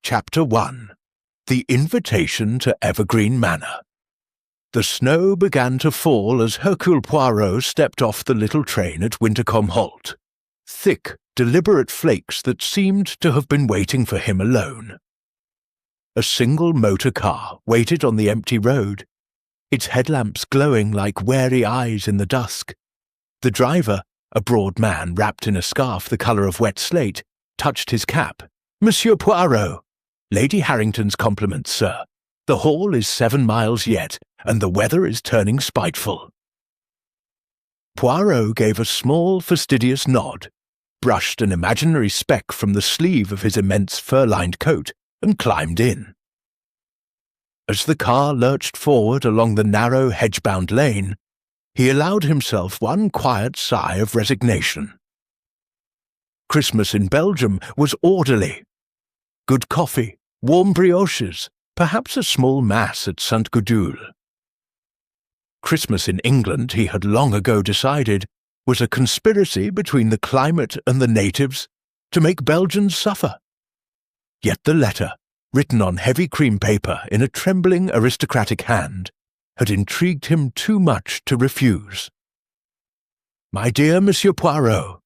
Chapter 1. The Invitation to Evergreen Manor. The snow began to fall as Hercule Poirot stepped off the little train at Wintercombe Halt. Thick, deliberate flakes that seemed to have been waiting for him alone. A single motor car waited on the empty road, its headlamps glowing like wary eyes in the dusk. The driver, a broad man wrapped in a scarf the colour of wet slate, touched his cap. "Monsieur Poirot! Lady Harrington's compliments, sir. The Hall is 7 miles yet, and the weather is turning spiteful." Poirot gave a small, fastidious nod, brushed an imaginary speck from the sleeve of his immense fur-lined coat, and climbed in. As the car lurched forward along the narrow, hedge-bound lane, he allowed himself one quiet sigh of resignation. Christmas in Belgium was orderly. Good coffee, warm brioches, perhaps a small mass at St. Gudule. Christmas in England, he had long ago decided, was a conspiracy between the climate and the natives to make Belgians suffer. Yet the letter, written on heavy cream paper in a trembling aristocratic hand, had intrigued him too much to refuse. "My dear Monsieur Poirot,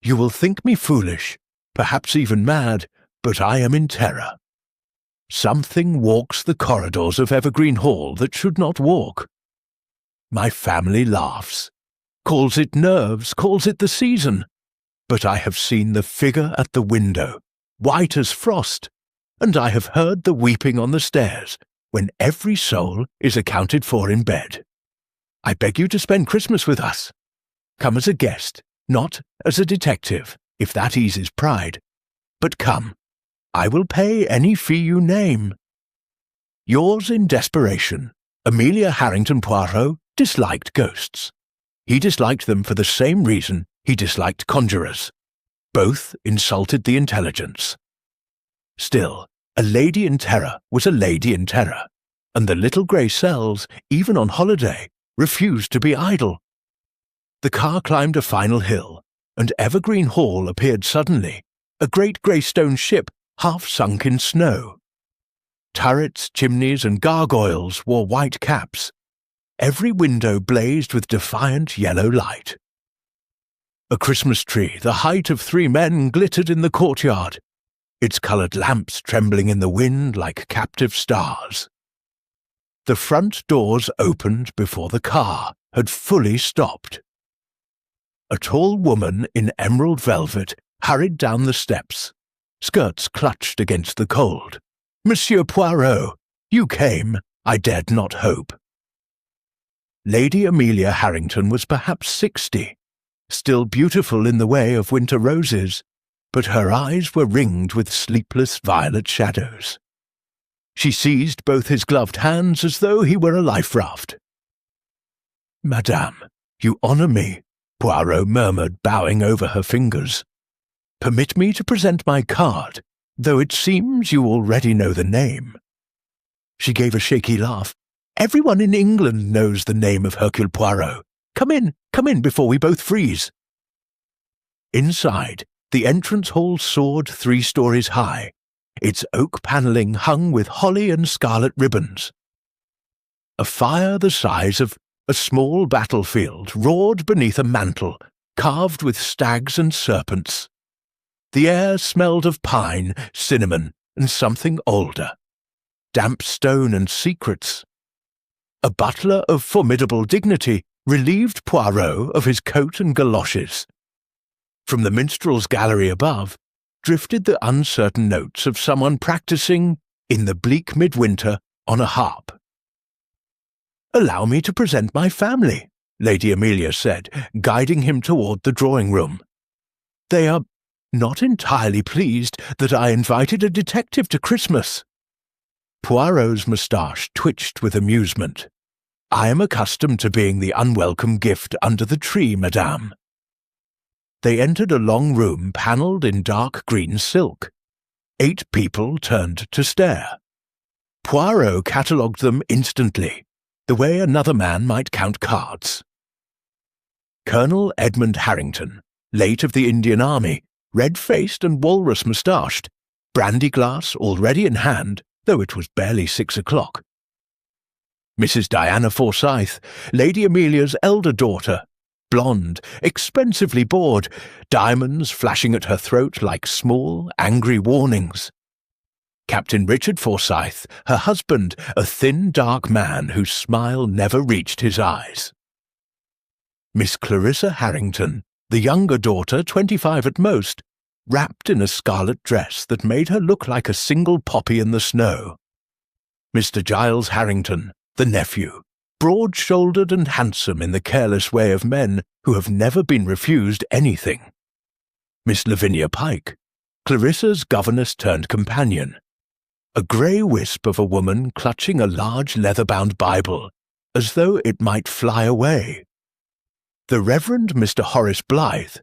you will think me foolish, perhaps even mad, but I am in terror. Something walks the corridors of Evergreen Hall that should not walk. My family laughs, calls it nerves, calls it the season, but I have seen the figure at the window, white as frost, and I have heard the weeping on the stairs when every soul is accounted for in bed. I beg you to spend Christmas with us. Come as a guest, not as a detective, if that eases pride, but come. I will pay any fee you name. Yours in desperation, Amelia Harrington Poirot disliked ghosts. He disliked them for the same reason he disliked conjurers. Both insulted the intelligence. Still, a lady in terror was a lady in terror, and the little grey cells, even on holiday, refused to be idle. The car climbed a final hill, and Evergreen Hall appeared suddenly, a great grey stone ship half sunk in snow. Turrets, chimneys, and gargoyles wore white caps. Every window blazed with defiant yellow light. A Christmas tree, the height of 3 men, glittered in the courtyard, its coloured lamps trembling in the wind like captive stars. The front doors opened before the car had fully stopped. A tall woman in emerald velvet hurried down the steps, skirts clutched against the cold. "Monsieur Poirot, you came, I dared not hope." Lady Amelia Harrington was perhaps 60, still beautiful in the way of winter roses, but her eyes were ringed with sleepless violet shadows. She seized both his gloved hands as though he were a life raft. "Madame, you honour me," Poirot murmured, bowing over her fingers. "Permit me to present my card, though it seems you already know the name." She gave a shaky laugh. "Everyone in England knows the name of Hercule Poirot. Come in before we both freeze." Inside, the entrance hall soared 3 stories high, its oak panelling hung with holly and scarlet ribbons. A fire the size of a small battlefield roared beneath a mantel carved with stags and serpents. The air smelled of pine, cinnamon, and something older, damp stone and secrets. A butler of formidable dignity relieved Poirot of his coat and galoshes. From the minstrel's gallery above drifted the uncertain notes of someone practising, in the bleak midwinter, on a harp. "Allow me to present my family," Lady Amelia said, guiding him toward the drawing-room. "They are not entirely pleased that I invited a detective to Christmas." Poirot's moustache twitched with amusement. "I am accustomed to being the unwelcome gift under the tree, madame." They entered a long room panelled in dark green silk. 8 people turned to stare. Poirot catalogued them instantly, the way another man might count cards. Colonel Edmund Harrington, late of the Indian Army, red-faced and walrus-moustached, brandy glass already in hand, though it was barely 6 o'clock. Mrs. Diana Forsyth, Lady Amelia's elder daughter, blonde, expensively bored, diamonds flashing at her throat like small, angry warnings. Captain Richard Forsyth, her husband, a thin, dark man whose smile never reached his eyes. Miss Clarissa Harrington, the younger daughter, 25 at most, wrapped in a scarlet dress that made her look like a single poppy in the snow. Mr. Giles Harrington, the nephew, broad-shouldered and handsome in the careless way of men who have never been refused anything. Miss Lavinia Pike, Clarissa's governess-turned-companion, a grey wisp of a woman clutching a large leather-bound Bible, as though it might fly away. The Reverend Mr. Horace Blythe,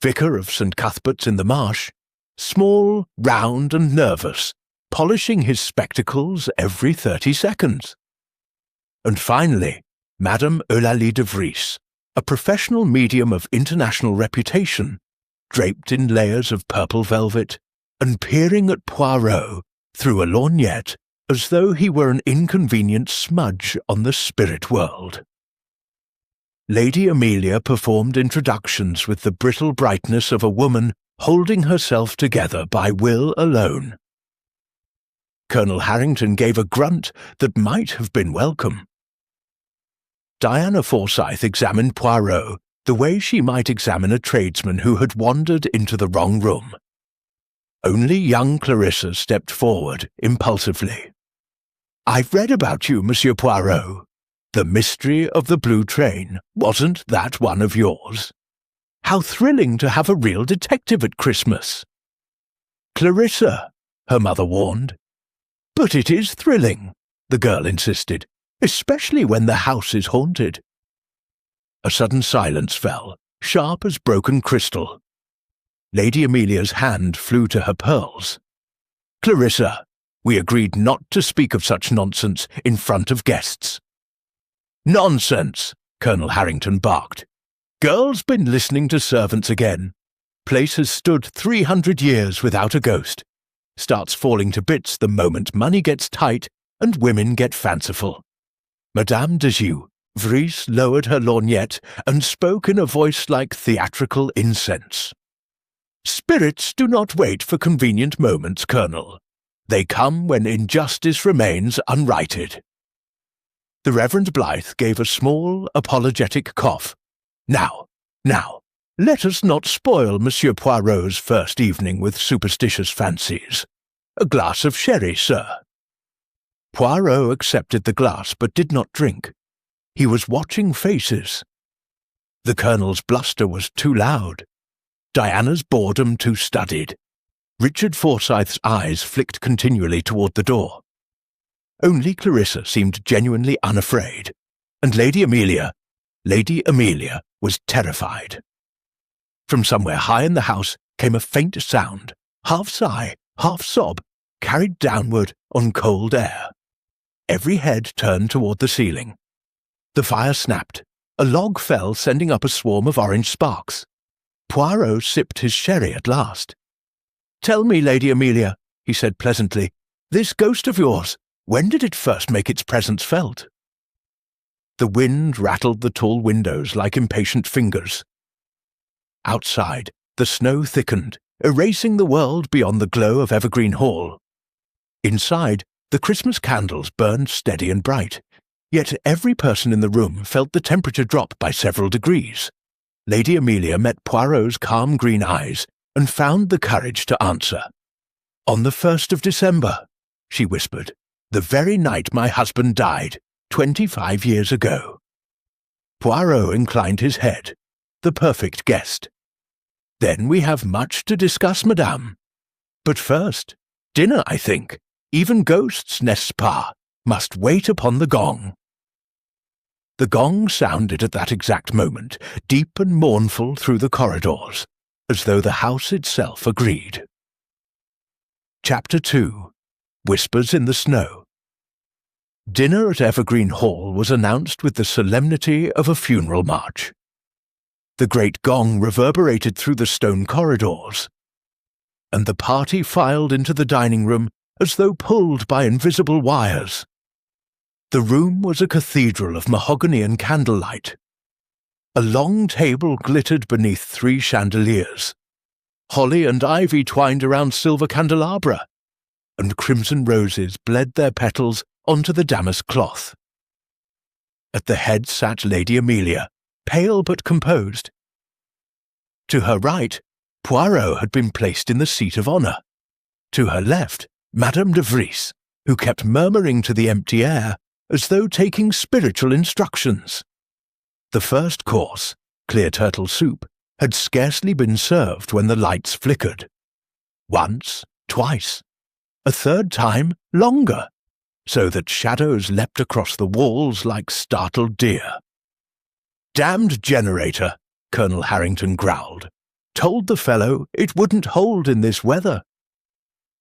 vicar of St. Cuthbert's in the Marsh, small, round and nervous, polishing his spectacles every 30 seconds. And finally, Madame Eulalie de Vries, a professional medium of international reputation, draped in layers of purple velvet, and peering at Poirot through a lorgnette as though he were an inconvenient smudge on the spirit world. Lady Amelia performed introductions with the brittle brightness of a woman holding herself together by will alone. Colonel Harrington gave a grunt that might have been welcome. Diana Forsyth examined Poirot the way she might examine a tradesman who had wandered into the wrong room. Only young Clarissa stepped forward impulsively. "I've read about you, Monsieur Poirot. The Mystery of the Blue Train, wasn't that one of yours? How thrilling to have a real detective at Christmas." "Clarissa," her mother warned. "But it is thrilling," the girl insisted, "especially when the house is haunted." A sudden silence fell, sharp as broken crystal. Lady Amelia's hand flew to her pearls. "Clarissa, we agreed not to speak of such nonsense in front of guests." "Nonsense!" Colonel Harrington barked. "Girl's been listening to servants again. Place has stood 300 years without a ghost. Starts falling to bits the moment money gets tight and women get fanciful." Madame de Gieux, Vries lowered her lorgnette and spoke in a voice like theatrical incense. "Spirits do not wait for convenient moments, Colonel. They come when injustice remains unrighted." The Reverend Blythe gave a small, apologetic cough. Now, let us not spoil Monsieur Poirot's first evening with superstitious fancies. A glass of sherry, sir." Poirot accepted the glass but did not drink. He was watching faces. The Colonel's bluster was too loud. Diana's boredom too studied. Richard Forsyth's eyes flicked continually toward the door. Only Clarissa seemed genuinely unafraid, and Lady Amelia was terrified. From somewhere high in the house came a faint sound, half sigh, half sob, carried downward on cold air. Every head turned toward the ceiling. The fire snapped. A log fell, sending up a swarm of orange sparks. Poirot sipped his sherry at last. "Tell me, Lady Amelia," he said pleasantly, "this ghost of yours, when did it first make its presence felt?" The wind rattled the tall windows like impatient fingers. Outside, the snow thickened, erasing the world beyond the glow of Evergreen Hall. Inside, the Christmas candles burned steady and bright, yet every person in the room felt the temperature drop by several degrees. Lady Amelia met Poirot's calm green eyes and found the courage to answer. "On the 1st of December," she whispered, "the very night my husband died, 25 years ago." Poirot inclined his head, the perfect guest. "Then we have much to discuss, madame. But first, dinner, I think. Even ghosts, n'est-ce pas, must wait upon the gong." The gong sounded at that exact moment, deep and mournful through the corridors, as though the house itself agreed. Chapter 2. Whispers in the Snow. Dinner at Evergreen Hall was announced with the solemnity of a funeral march. The great gong reverberated through the stone corridors. and the party filed into the dining room as though pulled by invisible wires. The room was a cathedral of mahogany and candlelight. A long table glittered beneath 3 chandeliers. Holly and ivy twined around silver candelabra, and crimson roses bled their petals onto the damask cloth. At the head sat Lady Amelia, pale but composed. To her right, Poirot had been placed in the seat of honour. To her left, Madame de Vries, who kept murmuring to the empty air as though taking spiritual instructions. The first course, clear turtle soup, had scarcely been served when the lights flickered. Once, twice, a third time longer, so that shadows leapt across the walls like startled deer. "Damned generator," Colonel Harrington growled. "Told the fellow it wouldn't hold in this weather."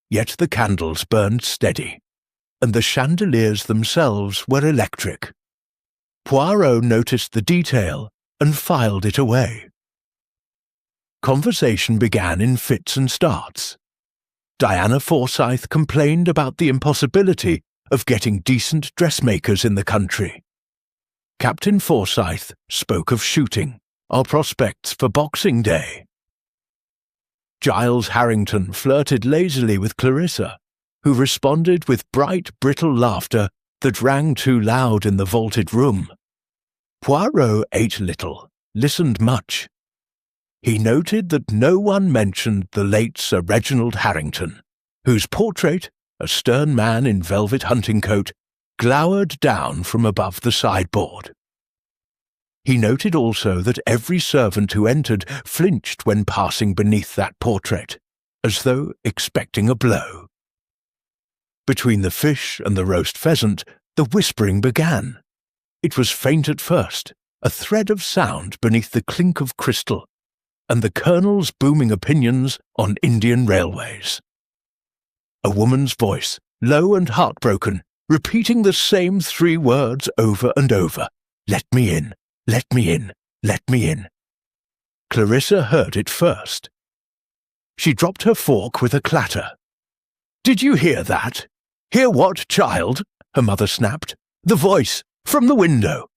Yet the candles burned steady, and the chandeliers themselves were electric. Poirot noticed the detail and filed it away. Conversation began in fits and starts. Diana Forsyth complained about the impossibility of getting decent dressmakers in the country. Captain Forsyth spoke of shooting, our prospects for Boxing Day. Giles Harrington flirted lazily with Clarissa, who responded with bright, brittle laughter that rang too loud in the vaulted room. Poirot ate little, listened much. He noted that no one mentioned the late Sir Reginald Harrington, whose portrait, a stern man in velvet hunting coat, glowered down from above the sideboard. He noted also that every servant who entered flinched when passing beneath that portrait, as though expecting a blow. Between the fish and the roast pheasant, the whispering began. It was faint at first, a thread of sound beneath the clink of crystal, and the Colonel's booming opinions on Indian railways. A woman's voice, low and heartbroken, repeating the same 3 words over and over. "Let me in, let me in, let me in." Clarissa heard it first. She dropped her fork with a clatter. "Did you hear that?" "Hear what, child?" her mother snapped. "The voice, from the window."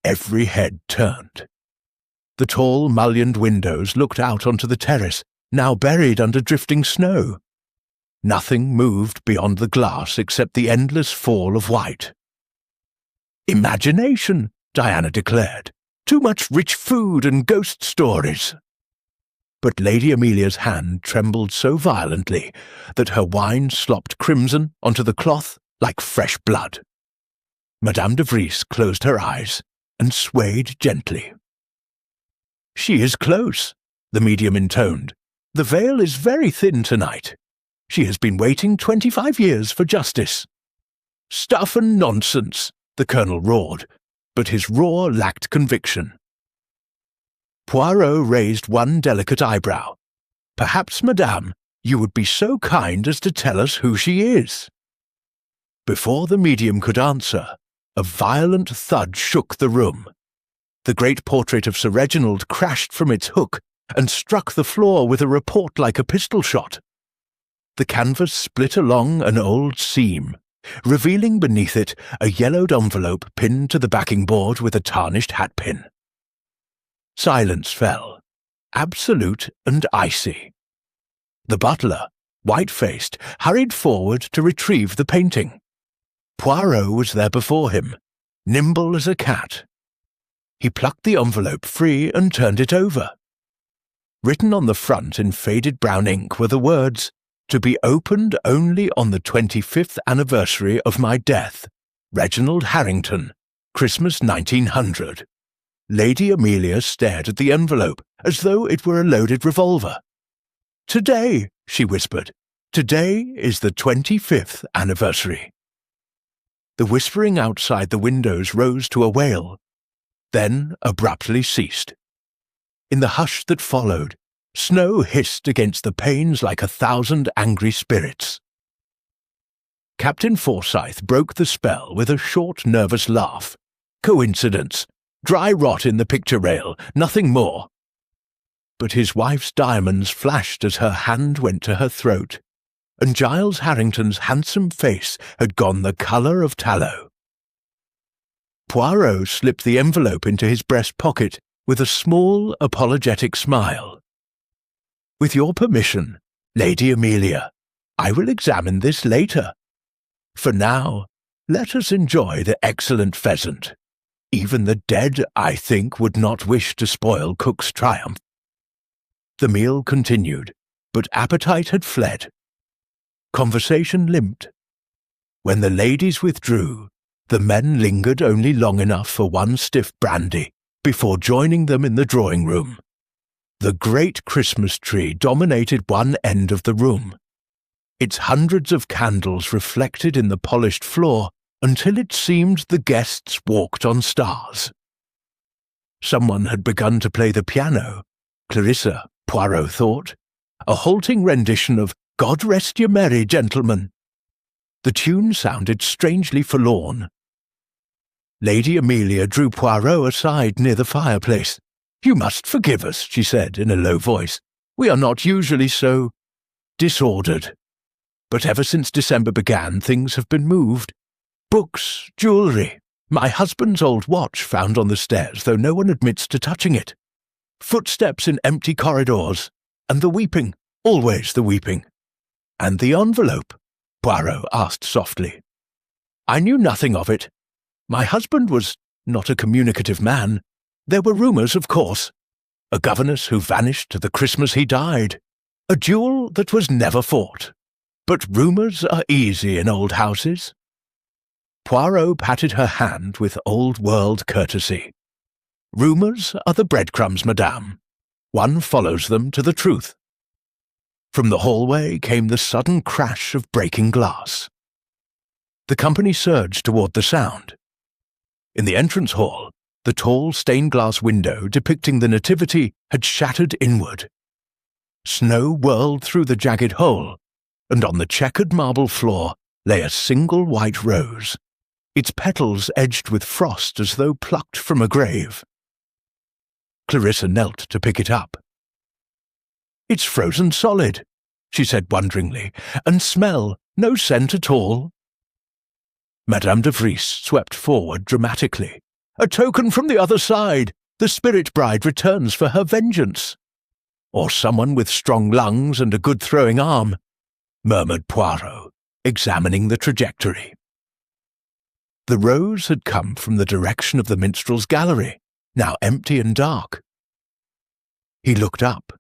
Every head turned. The tall, mullioned windows looked out onto the terrace, now buried under drifting snow. Nothing moved beyond the glass except the endless fall of white. "Imagination," Diana declared. "Too much rich food and ghost stories." But Lady Amelia's hand trembled so violently that her wine slopped crimson onto the cloth like fresh blood. Madame de Vries closed her eyes and swayed gently. "She is close," the medium intoned. "The veil is very thin tonight. She has been waiting 25 years for justice." "Stuff and nonsense," the Colonel roared, but his roar lacked conviction. Poirot raised one delicate eyebrow. "Perhaps, madame, you would be so kind as to tell us who she is." Before the medium could answer, a violent thud shook the room. The great portrait of Sir Reginald crashed from its hook and struck the floor with a report like a pistol shot. The canvas split along an old seam, revealing beneath it a yellowed envelope pinned to the backing board with a tarnished hatpin. Silence fell, absolute and icy. The butler, white-faced, hurried forward to retrieve the painting. Poirot was there before him, nimble as a cat. He plucked the envelope free and turned it over. Written on the front in faded brown ink were the words, "To be opened only on the 25th anniversary of my death, Reginald Harrington, Christmas 1900. Lady Amelia stared at the envelope as though it were a loaded revolver. "Today," she whispered, "today is the 25th anniversary." The whispering outside the windows rose to a wail, then abruptly ceased. In the hush that followed, snow hissed against the panes like 1,000 angry spirits. Captain Forsyth broke the spell with a short, nervous laugh. "Coincidence. Dry rot in the picture rail, nothing more." but his wife's diamonds flashed as her hand went to her throat, and Giles Harrington's handsome face had gone the colour of tallow. Poirot slipped the envelope into his breast pocket with a small, apologetic smile. "With your permission, Lady Amelia, I will examine this later. For now, let us enjoy the excellent pheasant. Even the dead, I think, would not wish to spoil Cook's triumph." The meal continued, but appetite had fled. Conversation limped. When the ladies withdrew, the men lingered only long enough for one stiff brandy before joining them in the drawing-room. The great Christmas tree dominated one end of the room. Its hundreds of candles reflected in the polished floor until it seemed the guests walked on stars. Someone had begun to play the piano. Clarissa, Poirot thought, a halting rendition of "God Rest Ye Merry Gentlemen." The tune sounded strangely forlorn. Lady Amelia drew Poirot aside near the fireplace. "You must forgive us," she said in a low voice. "We are not usually so disordered. But ever since December began, things have been moved. Books, jewellery, my husband's old watch found on the stairs, though no one admits to touching it. Footsteps in empty corridors, and the weeping, always the weeping." "And the envelope?" Poirot asked softly. "I knew nothing of it. My husband was not a communicative man. There were rumours, of course. A governess who vanished to the Christmas he died. A duel that was never fought. But rumours are easy in old houses." Poirot patted her hand with old-world courtesy. "Rumours are the breadcrumbs, madame. One follows them to the truth." From the hallway came the sudden crash of breaking glass. The company surged toward the sound. In the entrance hall, the tall stained-glass window depicting the Nativity had shattered inward. Snow whirled through the jagged hole, and on the checkered marble floor lay a single white rose, its petals edged with frost as though plucked from a grave. Clarissa knelt to pick it up. "It's frozen solid," she said wonderingly, "and smell, no scent at all." Madame de Vries swept forward dramatically. "A token from the other side! The spirit bride returns for her vengeance!" "Or someone with strong lungs and a good throwing arm," murmured Poirot, examining the trajectory. The rose had come from the direction of the minstrel's gallery, now empty and dark. He looked up.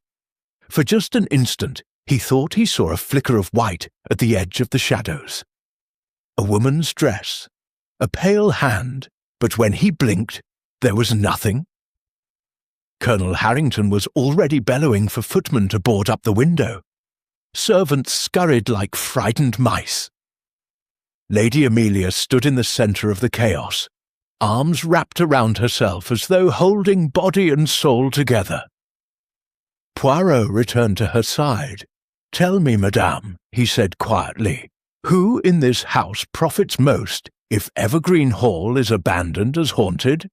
For just an instant, he thought he saw a flicker of white at the edge of the shadows. A woman's dress, a pale hand, but when he blinked, there was nothing. Colonel Harrington was already bellowing for footmen to board up the window. Servants scurried like frightened mice. Lady Amelia stood in the centre of the chaos, arms wrapped around herself as though holding body and soul together. Poirot returned to her side. "Tell me, madame," he said quietly, "who in this house profits most if Evergreen Hall is abandoned as haunted?"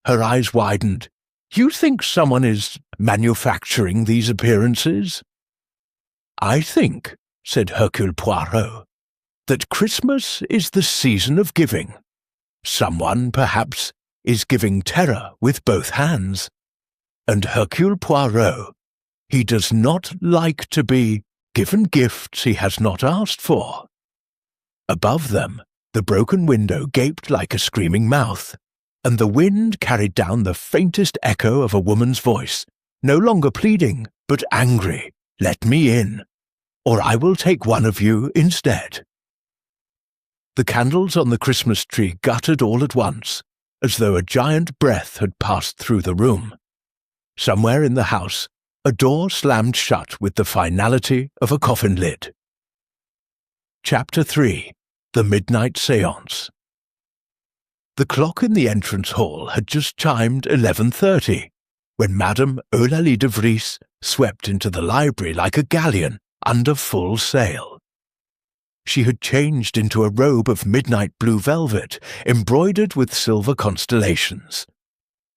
Her eyes widened. "You think someone is manufacturing these appearances?" "I think," said Hercule Poirot, "that Christmas is the season of giving. Someone, perhaps, is giving terror with both hands. And Hercule Poirot, he does not like to be given gifts he has not asked for." Above them, the broken window gaped like a screaming mouth, and the wind carried down the faintest echo of a woman's voice, no longer pleading, but angry. "Let me in, or I will take one of you instead." The candles on the Christmas tree guttered all at once, as though a giant breath had passed through the room. Somewhere in the house, a door slammed shut with the finality of a coffin lid. Chapter 3. The Midnight Séance. The clock in the entrance hall had just chimed 11:30, when Madame Eulalie de Vries swept into the library like a galleon under full sail. She had changed into a robe of midnight blue velvet, embroidered with silver constellations.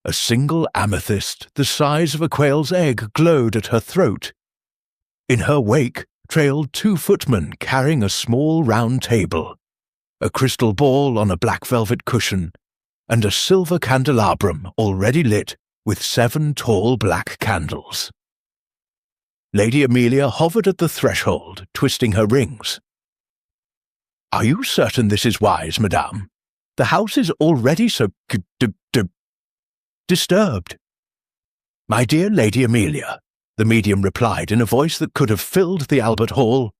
A single amethyst the size of a quail's egg glowed at her throat. In her wake trailed 2 footmen carrying a small round table, a crystal ball on a black velvet cushion, and a silver candelabrum already lit with 7 tall black candles. Lady Amelia hovered at the threshold, twisting her rings. "Are you certain this is wise, madame? The house is already so disturbed." "My dear Lady Amelia," the medium replied in a voice that could have filled the Albert Hall,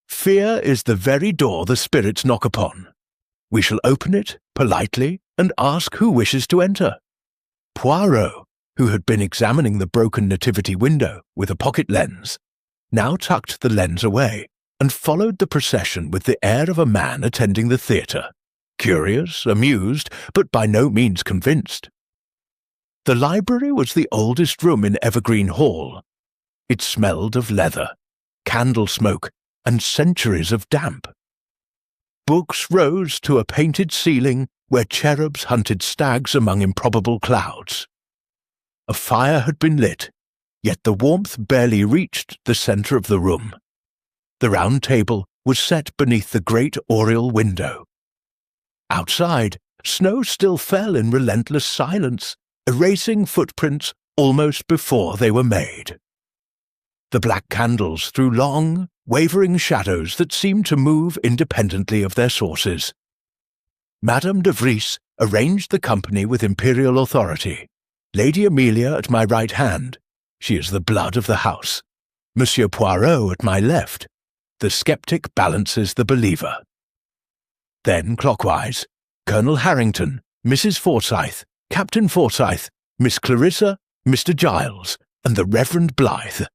"fear is the very door the spirits knock upon. We shall open it politely and ask who wishes to enter." Poirot, who had been examining the broken nativity window with a pocket lens, now tucked the lens away and followed the procession with the air of a man attending the theatre, curious, amused, but by no means convinced. The library was the oldest room in Evergreen Hall. It smelled of leather, candle smoke, and centuries of damp. Books rose to a painted ceiling where cherubs hunted stags among improbable clouds. A fire had been lit, yet the warmth barely reached the centre of the room. The round table was set beneath the great oriel window. Outside, snow still fell in relentless silence, erasing footprints almost before they were made. The black candles threw long, wavering shadows that seemed to move independently of their sources. Madame de Vries arranged the company with imperial authority. Lady Amelia at my right hand, she is the blood of the house. Monsieur Poirot at my left, the skeptic balances the believer. Then, clockwise, Colonel Harrington, Mrs. Forsyth, Captain Forsyth, Miss Clarissa, Mr. Giles, and the Reverend Blythe.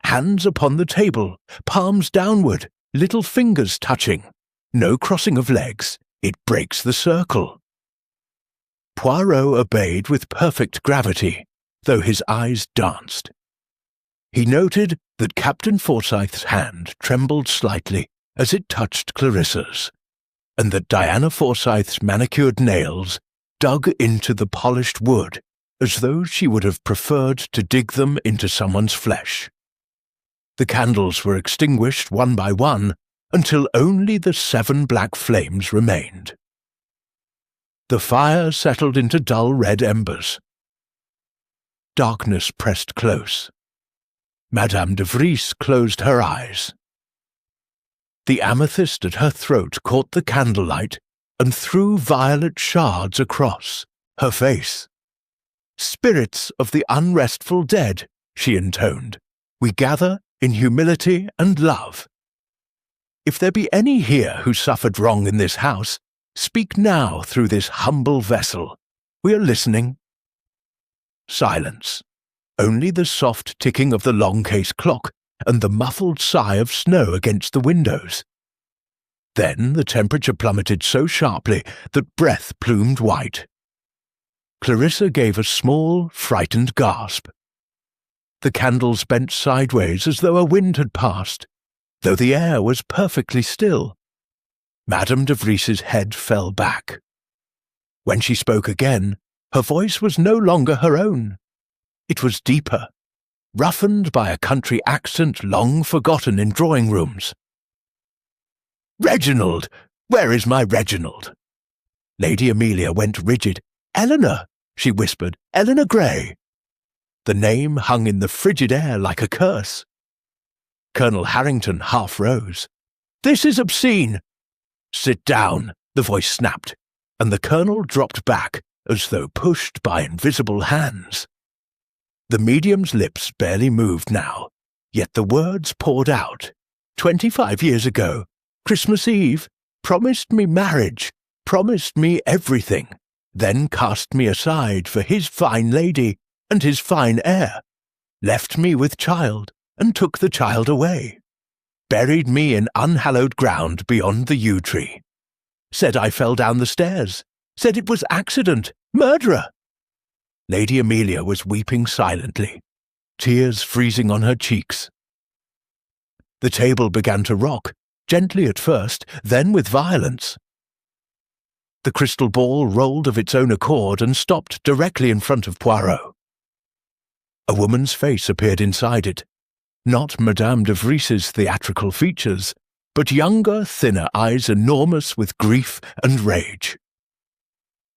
Hands upon the table, palms downward, little fingers touching. No crossing of legs, it breaks the circle. Poirot obeyed with perfect gravity, though his eyes danced. He noted that Captain Forsyth's hand trembled slightly as it touched Clarissa's, and that Diana Forsyth's manicured nails dug into the polished wood as though she would have preferred to dig them into someone's flesh. The candles were extinguished one by one until only the 7 black flames remained. The fire settled into dull red embers. Darkness pressed close. Madame de Vries closed her eyes. The amethyst at her throat caught the candlelight and threw violet shards across her face. "Spirits of the unrestful dead," she intoned, "we gather in humility and love. If there be any here who suffered wrong in this house, speak now through this humble vessel. We are listening." Silence. Only the soft ticking of the long-case clock and the muffled sigh of snow against the windows. Then the temperature plummeted so sharply that breath plumed white. Clarissa gave a small, frightened gasp. The candles bent sideways as though a wind had passed, though the air was perfectly still. Madame de Vries's head fell back. When she spoke again, her voice was no longer her own. It was deeper, roughened by a country accent long forgotten in drawing-rooms. "Reginald! Where is my Reginald?" Lady Amelia went rigid. "Eleanor!" she whispered. "Eleanor Grey." The name hung in the frigid air like a curse. Colonel Harrington half rose. "This is obscene." "Sit down," the voice snapped, and the colonel dropped back as though pushed by invisible hands. The medium's lips barely moved now, yet the words poured out. 25 years ago, Christmas Eve, promised me marriage, promised me everything, then cast me aside for his fine lady and his fine heir, left me with child and took the child away, buried me in unhallowed ground beyond the yew tree, said I fell down the stairs, said it was accident, murderer. Lady Amelia was weeping silently, tears freezing on her cheeks. The table began to rock, gently at first, then with violence. The crystal ball rolled of its own accord and stopped directly in front of Poirot. A woman's face appeared inside it, not Madame de Vries's theatrical features, but younger, thinner eyes enormous with grief and rage.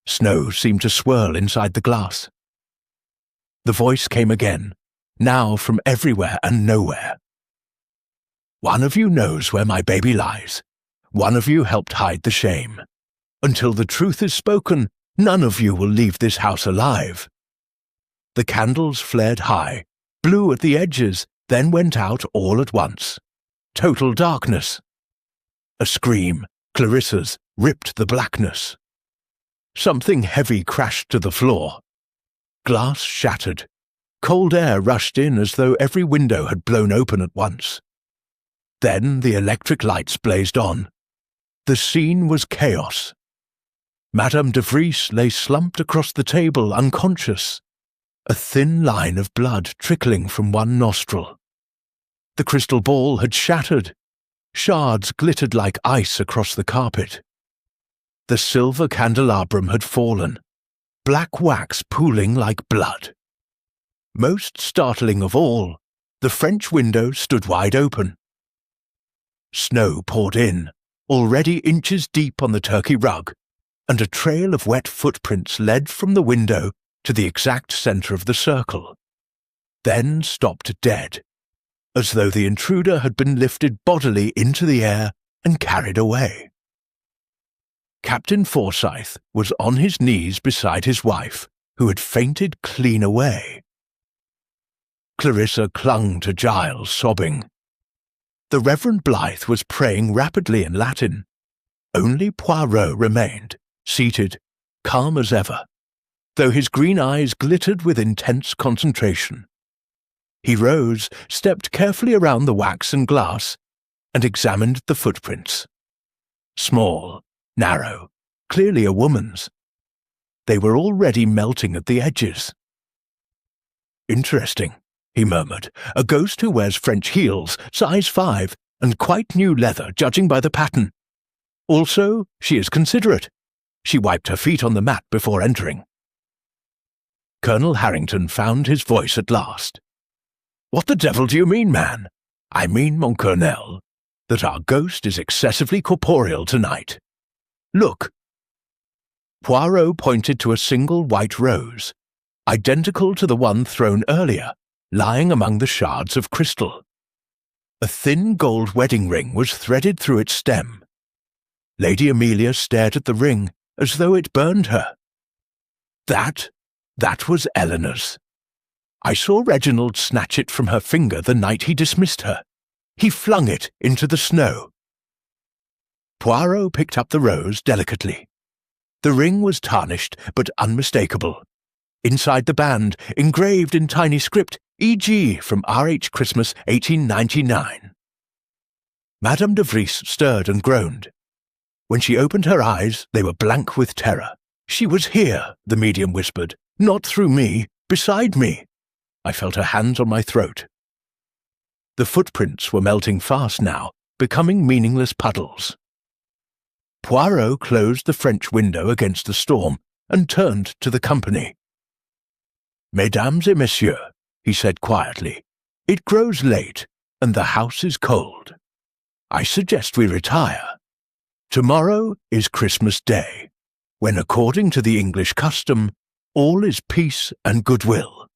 Snow seemed to swirl inside the glass. The voice came again, now from everywhere and nowhere. One of you knows where my baby lies. One of you helped hide the shame. Until the truth is spoken, none of you will leave this house alive. The candles flared high, blew at the edges, then went out all at once. Total darkness. A scream, Clarissa's, ripped the blackness. Something heavy crashed to the floor. Glass shattered. Cold air rushed in as though every window had blown open at once. Then the electric lights blazed on. The scene was chaos. Madame de Vries lay slumped across the table, unconscious, a thin line of blood trickling from one nostril. The crystal ball had shattered. Shards glittered like ice across the carpet. The silver candelabrum had fallen, black wax pooling like blood. Most startling of all, the French window stood wide open. Snow poured in, already inches deep on the Turkey rug, and a trail of wet footprints led from the window to the exact centre of the circle, then stopped dead, as though the intruder had been lifted bodily into the air and carried away. Captain Forsyth was on his knees beside his wife, who had fainted clean away. Clarissa clung to Giles, sobbing. The Reverend Blythe was praying rapidly in Latin. Only Poirot remained, seated, calm as ever, though his green eyes glittered with intense concentration. He rose, stepped carefully around the wax and glass, and examined the footprints. Small, narrow, clearly a woman's. They were already melting at the edges. Interesting, he murmured. A ghost who wears French heels, size 5, and quite new leather, judging by the pattern. Also, she is considerate. She wiped her feet on the mat before entering. Colonel Harrington found his voice at last. "What the devil do you mean, man?" "I mean, mon colonel, that our ghost is excessively corporeal tonight. Look." Poirot pointed to a single white rose, identical to the one thrown earlier, lying among the shards of crystal. A thin gold wedding ring was threaded through its stem. Lady Amelia stared at the ring, as though it burned her. That was Eleanor's. I saw Reginald snatch it from her finger the night he dismissed her. He flung it into the snow. Poirot picked up the rose delicately. The ring was tarnished, but unmistakable. Inside the band, engraved in tiny script, E.G. from R.H. Christmas 1899. Madame de Vries stirred and groaned. When she opened her eyes, they were blank with terror. "She was here," the medium whispered. "Not through me, beside me." I felt her hands on my throat. The footprints were melting fast now, becoming meaningless puddles. Poirot closed the French window against the storm and turned to the company. "Mesdames et messieurs," he said quietly, "it grows late, and the house is cold. I suggest we retire. Tomorrow is Christmas Day, when, according to the English custom, all is peace and goodwill.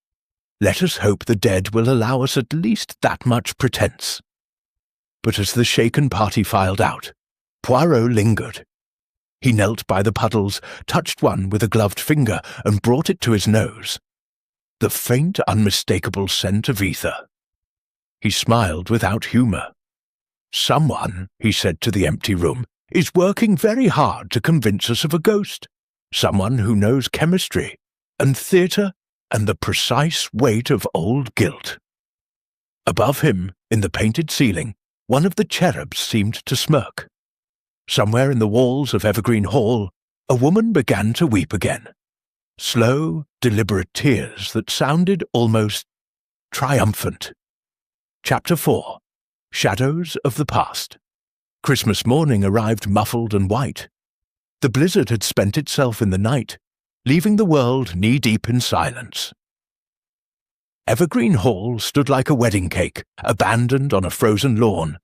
Let us hope the dead will allow us at least that much pretence." But as the shaken party filed out, Poirot lingered. He knelt by the puddles, touched one with a gloved finger, and brought it to his nose. The faint, unmistakable scent of ether. He smiled without humour. "Someone," he said to the empty room, "is working very hard to convince us of a ghost. Someone who knows chemistry, and theatre, and the precise weight of old guilt." Above him, in the painted ceiling, one of the cherubs seemed to smirk. Somewhere in the walls of Evergreen Hall, a woman began to weep again. Slow, deliberate tears that sounded almost triumphant. Chapter 4. Shadows of the Past. Christmas morning arrived muffled and white. The blizzard had spent itself in the night, leaving the world knee-deep in silence. Evergreen Hall stood like a wedding cake, abandoned on a frozen lawn.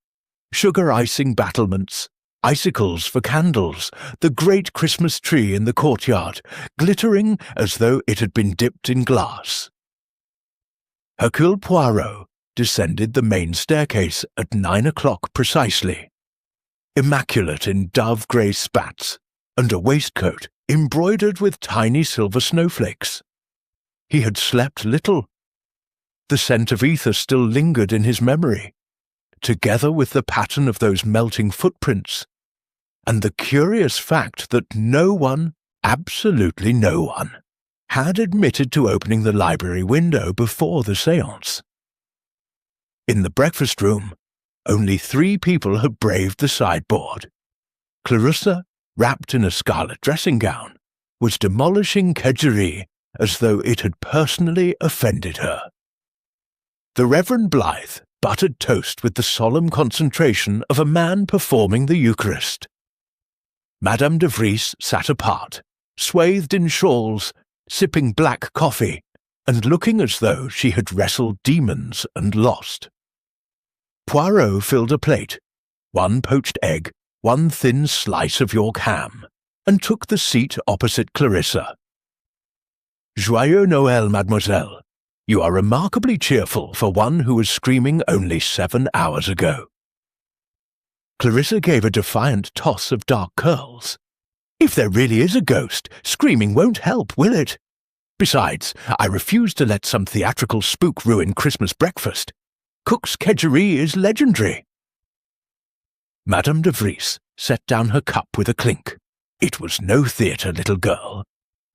Sugar icing battlements, icicles for candles, the great Christmas tree in the courtyard, glittering as though it had been dipped in glass. Hercule Poirot descended the main staircase at 9 o'clock precisely, immaculate in dove-grey spats, and a waistcoat embroidered with tiny silver snowflakes. He had slept little. The scent of ether still lingered in his memory, together with the pattern of those melting footprints, and the curious fact that no one, absolutely no one, had admitted to opening the library window before the séance. In the breakfast room, only 3 people had braved the sideboard. Clarissa, wrapped in a scarlet dressing-gown, was demolishing kedgeree as though it had personally offended her. The Reverend Blythe buttered toast with the solemn concentration of a man performing the Eucharist. Madame de Vries sat apart, swathed in shawls, sipping black coffee, and looking as though she had wrestled demons and lost. Poirot filled a plate, 1 poached egg, 1 thin slice of York ham, and took the seat opposite Clarissa. "Joyeux Noël, mademoiselle. You are remarkably cheerful for one who was screaming only 7 hours ago." Clarissa gave a defiant toss of dark curls. "If there really is a ghost, screaming won't help, will it? Besides, I refuse to let some theatrical spook ruin Christmas breakfast. Cook's kedgeree is legendary." Madame de Vries set down her cup with a clink. "It was no theatre, little girl.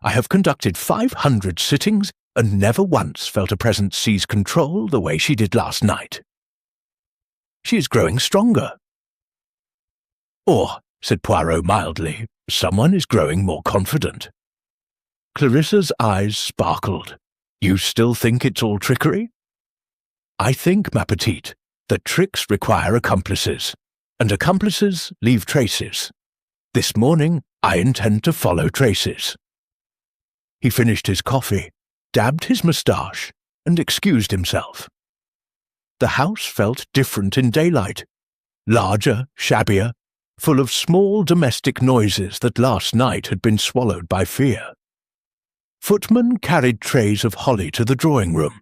I have conducted 500 sittings and never once felt a presence seize control the way she did last night. She is growing stronger." "Or," said Poirot mildly, "someone is growing more confident." Clarissa's eyes sparkled. "You still think it's all trickery?" "I think, ma petite, that tricks require accomplices, and accomplices leave traces. This morning I intend to follow traces." He finished his coffee, dabbed his moustache, and excused himself. The house felt different in daylight, larger, shabbier, full of small domestic noises that last night had been swallowed by fear. Footmen carried trays of holly to the drawing-room.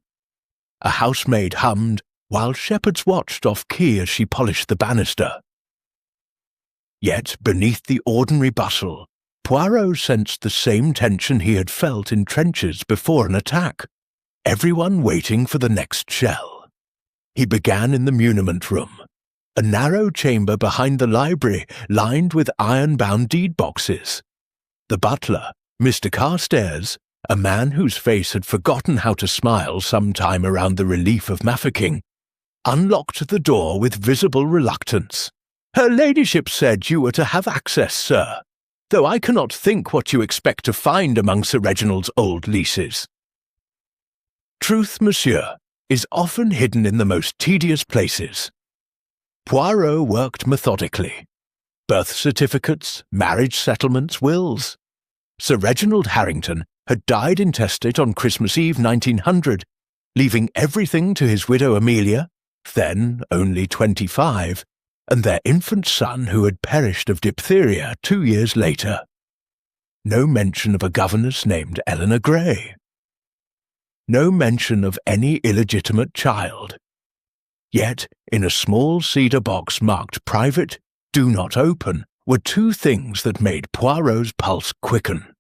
A housemaid hummed, while shepherds watched off-key as she polished the banister. Yet, beneath the ordinary bustle, Poirot sensed the same tension he had felt in trenches before an attack, everyone waiting for the next shell. He began in the muniment room, a narrow chamber behind the library lined with iron-bound deed boxes. The butler, Mr. Carstairs, a man whose face had forgotten how to smile some time around the relief of Mafeking, unlocked the door with visible reluctance. "Her ladyship said you were to have access, sir, though I cannot think what you expect to find among Sir Reginald's old leases." Truth, monsieur, is often hidden in the most tedious places. Poirot worked methodically. Birth certificates, marriage settlements, wills. Sir Reginald Harrington had died intestate on Christmas Eve 1900, leaving everything to his widow Amelia, then only 25, and their infant son who had perished of diphtheria 2 years later. No mention of a governess named Eleanor Gray. No mention of any illegitimate child. Yet, in a small cedar box marked Private, Do Not Open, were 2 things that made Poirot's pulse quicken.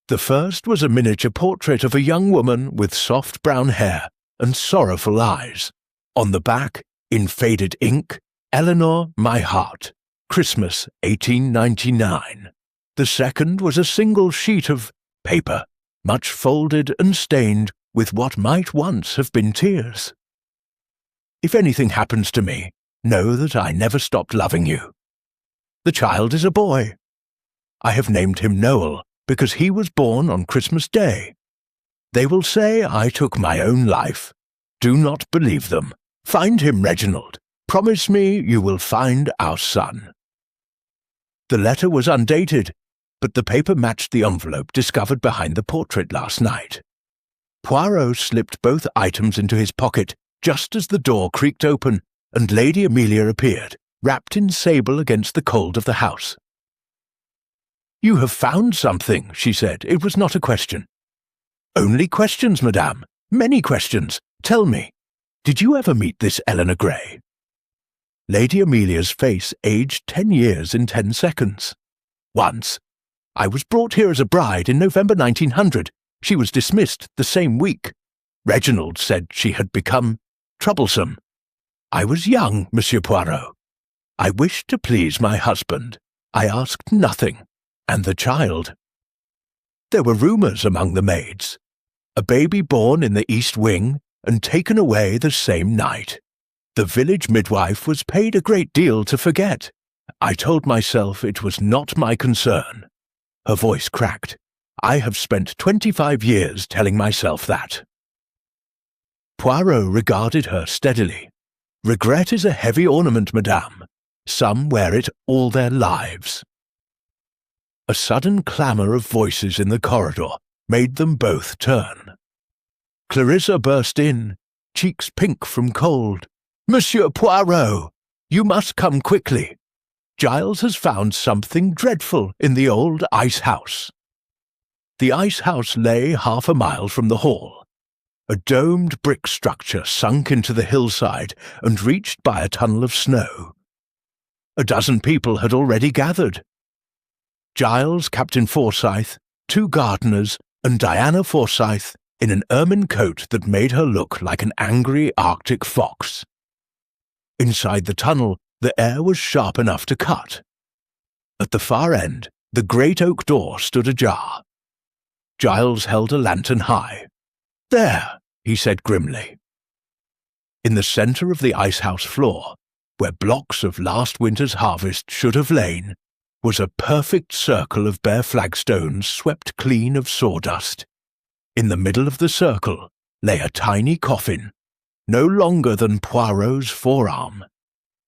The first was a miniature portrait of a young woman with soft brown hair and sorrowful eyes. On the back, in faded ink, "Eleanor, my heart, Christmas 1899. The second was a single sheet of paper, much folded and stained with what might once have been tears. "If anything happens to me, know that I never stopped loving you. The child is a boy. I have named him Noel because he was born on Christmas Day. They will say I took my own life. Do not believe them. Find him, Reginald. Promise me you will find our son." The letter was undated, but the paper matched the envelope discovered behind the portrait last night. Poirot slipped both items into his pocket just as the door creaked open and Lady Amelia appeared, wrapped in sable against the cold of the house. "You have found something," she said. "It was not a question." "Only questions, madame. Many questions. Tell me, did you ever meet this Eleanor Gray?" Lady Amelia's face aged 10 years in 10 seconds. "Once. I was brought here as a bride in November 1900. She was dismissed the same week. Reginald said she had become troublesome. I was young, Monsieur Poirot. I wished to please my husband. I asked nothing. And the child. There were rumours among the maids. A baby born in the East Wing and taken away the same night. The village midwife was paid a great deal to forget. I told myself it was not my concern." Her voice cracked. "I have spent 25 years telling myself that." Poirot regarded her steadily. "Regret is a heavy ornament, madame. Some wear it all their lives." A sudden clamour of voices in the corridor made them both turn. Clarissa burst in, cheeks pink from cold. "Monsieur Poirot, you must come quickly. Giles has found something dreadful in the old ice house." The ice house lay half a mile from the hall, a domed brick structure sunk into the hillside and reached by a tunnel of snow. A dozen people had already gathered. Giles, Captain Forsyth, 2 gardeners, and Diana Forsyth in an ermine coat that made her look like an angry Arctic fox. Inside the tunnel, the air was sharp enough to cut. At the far end, the great oak door stood ajar. Giles held a lantern high. "There," he said grimly. In the centre of the icehouse floor, where blocks of last winter's harvest should have lain, was a perfect circle of bare flagstones swept clean of sawdust. In the middle of the circle lay a tiny coffin, no longer than Poirot's forearm,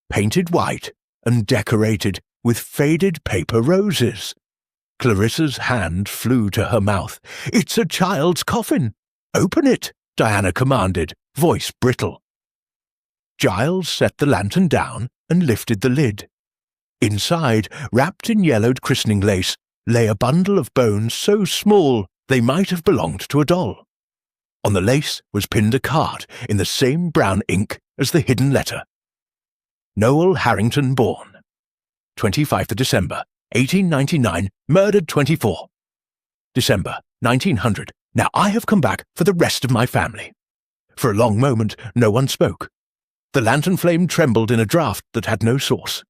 painted white and decorated with faded paper roses. Clarissa's hand flew to her mouth. "It's a child's coffin! Open it!" Diana commanded, voice brittle. Giles set the lantern down and lifted the lid. Inside, wrapped in yellowed christening lace, lay a bundle of bones so small they might have belonged to a doll. On the lace was pinned a card in the same brown ink as the hidden letter. "Noel Harrington born. 25th of December, 1899, murdered 24. December, 1900. Now I have come back for the rest of my family." For a long moment no one spoke. The lantern flame trembled in a draught that had no source.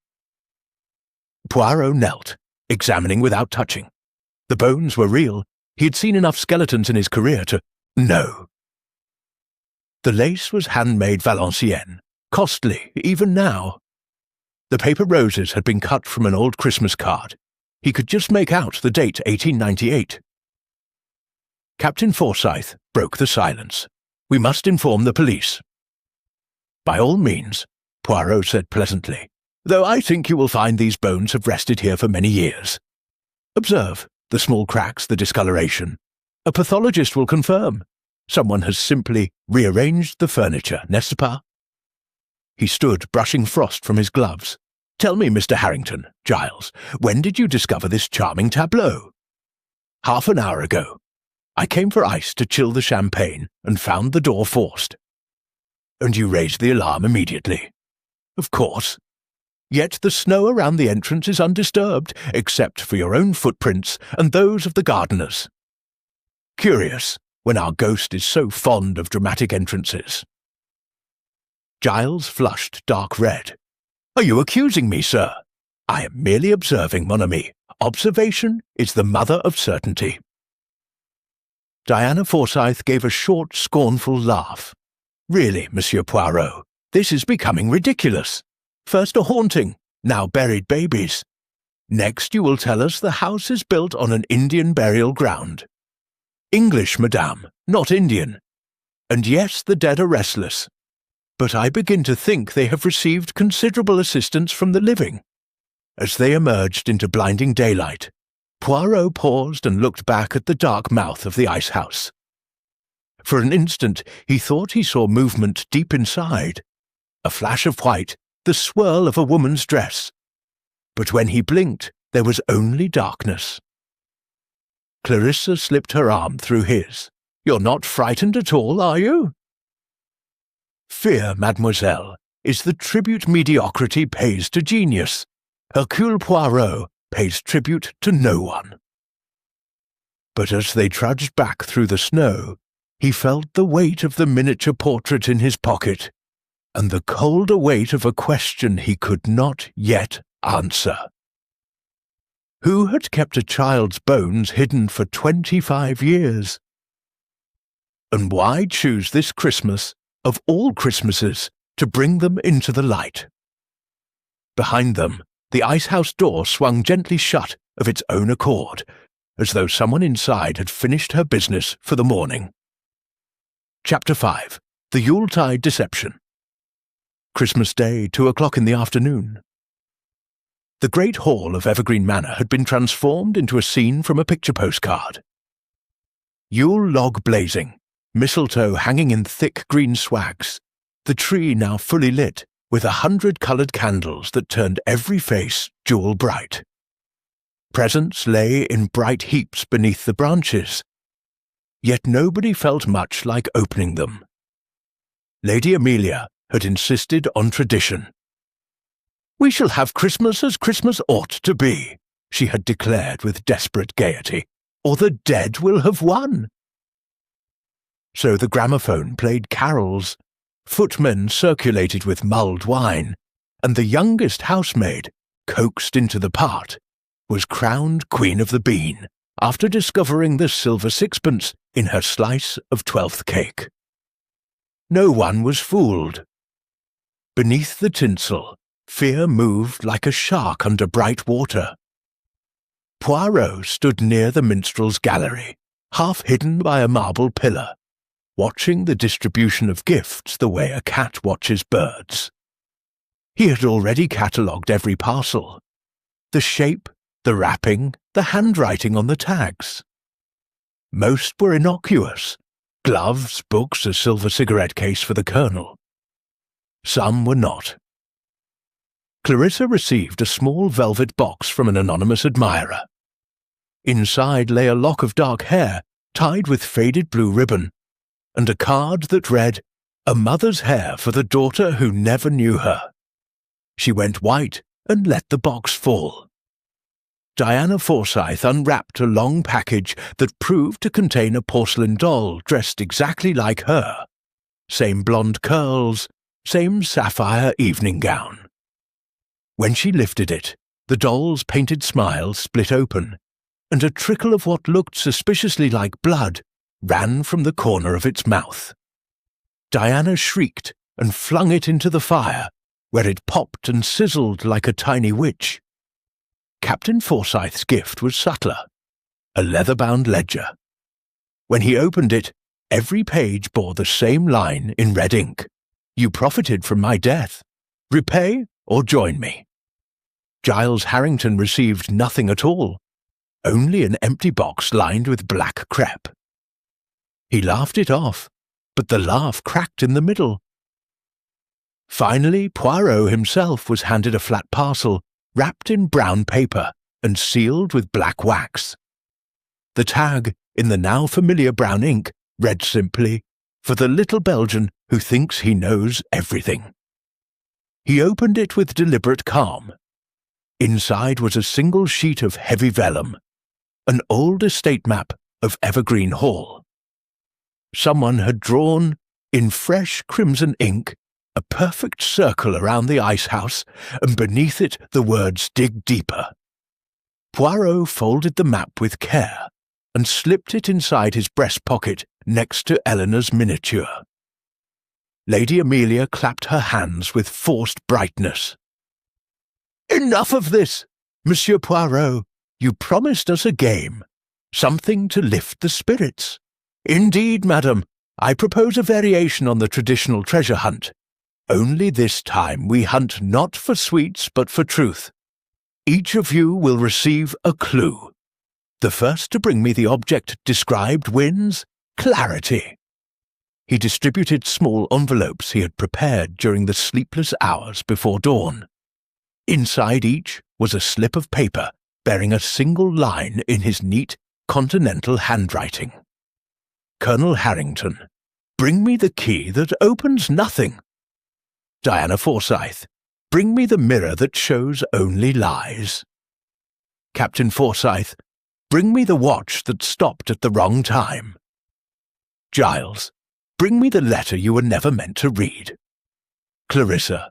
Poirot knelt, examining without touching. The bones were real. He had seen enough skeletons in his career to know. The lace was handmade Valenciennes, costly even now. The paper roses had been cut from an old Christmas card. He could just make out the date 1898. Captain Forsyth broke the silence. "We must inform the police." "By all means," Poirot said pleasantly, "though I think you will find these bones have rested here for many years. Observe the small cracks, the discoloration. A pathologist will confirm. Someone has simply rearranged the furniture, n'est-ce pas?" He stood brushing frost from his gloves. "Tell me, Mr. Harrington, Giles, when did you discover this charming tableau?" "Half an hour ago. I came for ice to chill the champagne and found the door forced." "And you raised the alarm immediately?" "Of course. Yet the snow around the entrance is undisturbed, except for your own footprints and those of the gardeners. Curious, when our ghost is so fond of dramatic entrances." Giles flushed dark red. "Are you accusing me, sir?" "I am merely observing, mon ami. Observation is the mother of certainty." Diana Forsyth gave a short, scornful laugh. "Really, Monsieur Poirot, this is becoming ridiculous. First a haunting, now buried babies. Next you will tell us the house is built on an Indian burial ground. English, madame, not Indian. And yes, the dead are restless. But I begin to think they have received considerable assistance from the living." As they emerged into blinding daylight, Poirot paused and looked back at the dark mouth of the ice-house. For an instant he thought he saw movement deep inside, a flash of white, the swirl of a woman's dress. But when he blinked, there was only darkness. Clarissa slipped her arm through his. "You're not frightened at all, are you?" "Fear, mademoiselle, is the tribute mediocrity pays to genius. Hercule Poirot pays tribute to no one." But as they trudged back through the snow, he felt the weight of the miniature portrait in his pocket, and the colder weight of a question he could not yet answer. Who had kept a child's bones hidden for 25 years? And why choose this Christmas, of all Christmases, to bring them into the light? Behind them, the ice-house door swung gently shut of its own accord, as though someone inside had finished her business for the morning. Chapter 5. The Yuletide Deception. Christmas Day, 2:00 in the afternoon. The great hall of Evergreen Manor had been transformed into a scene from a picture postcard. Yule log blazing, mistletoe hanging in thick green swags, the tree now fully lit with 100 coloured candles that turned every face jewel bright. Presents lay in bright heaps beneath the branches, yet nobody felt much like opening them. Lady Amelia had insisted on tradition. "We shall have Christmas as Christmas ought to be," she had declared with desperate gaiety, "or the dead will have won." So the gramophone played carols, footmen circulated with mulled wine, and the youngest housemaid, coaxed into the part, was crowned Queen of the Bean after discovering the silver sixpence in her slice of 12th cake. No one was fooled. Beneath the tinsel, fear moved like a shark under bright water. Poirot stood near the minstrel's gallery, half hidden by a marble pillar, watching the distribution of gifts the way a cat watches birds. He had already catalogued every parcel, the shape, the wrapping, the handwriting on the tags. Most were innocuous: gloves, books, a silver cigarette case for the Colonel. Some were not. Clarissa received a small velvet box from an anonymous admirer. Inside lay a lock of dark hair tied with faded blue ribbon, and a card that read, "A mother's hair for the daughter who never knew her." She went white and let the box fall. Diana Forsyth unwrapped a long package that proved to contain a porcelain doll dressed exactly like her. Same blonde curls, same sapphire evening gown. When she lifted it, the doll's painted smile split open, and a trickle of what looked suspiciously like blood ran from the corner of its mouth. Diana shrieked and flung it into the fire, where it popped and sizzled like a tiny witch. Captain Forsyth's gift was subtler, a leather-bound ledger. When he opened it, every page bore the same line in red ink: "You profited from my death. Repay or join me." Giles Harrington received nothing at all, only an empty box lined with black crepe. He laughed it off, but the laugh cracked in the middle. Finally, Poirot himself was handed a flat parcel wrapped in brown paper and sealed with black wax. The tag, in the now familiar brown ink, read simply, "For the little Belgian who thinks he knows everything." He opened it with deliberate calm. Inside was a single sheet of heavy vellum, an old estate map of Evergreen Hall. Someone had drawn, in fresh crimson ink, a perfect circle around the ice-house, and beneath it the words "Dig deeper." Poirot folded the map with care and slipped it inside his breast pocket next to Eleanor's miniature. Lady Amelia clapped her hands with forced brightness. "Enough of this! Monsieur Poirot, you promised us a game, something to lift the spirits. Indeed, madam, I propose a variation on the traditional treasure hunt. Only this time we hunt not for sweets but for truth. Each of you will receive a clue. The first to bring me the object described wins clarity. He distributed small envelopes he had prepared during the sleepless hours before dawn. Inside each was a slip of paper bearing a single line in his neat, continental handwriting. Colonel Harrington, bring me the key that opens nothing. Diana Forsyth, bring me the mirror that shows only lies. Captain Forsyth, bring me the watch that stopped at the wrong time. Giles, bring me the letter you were never meant to read. Clarissa,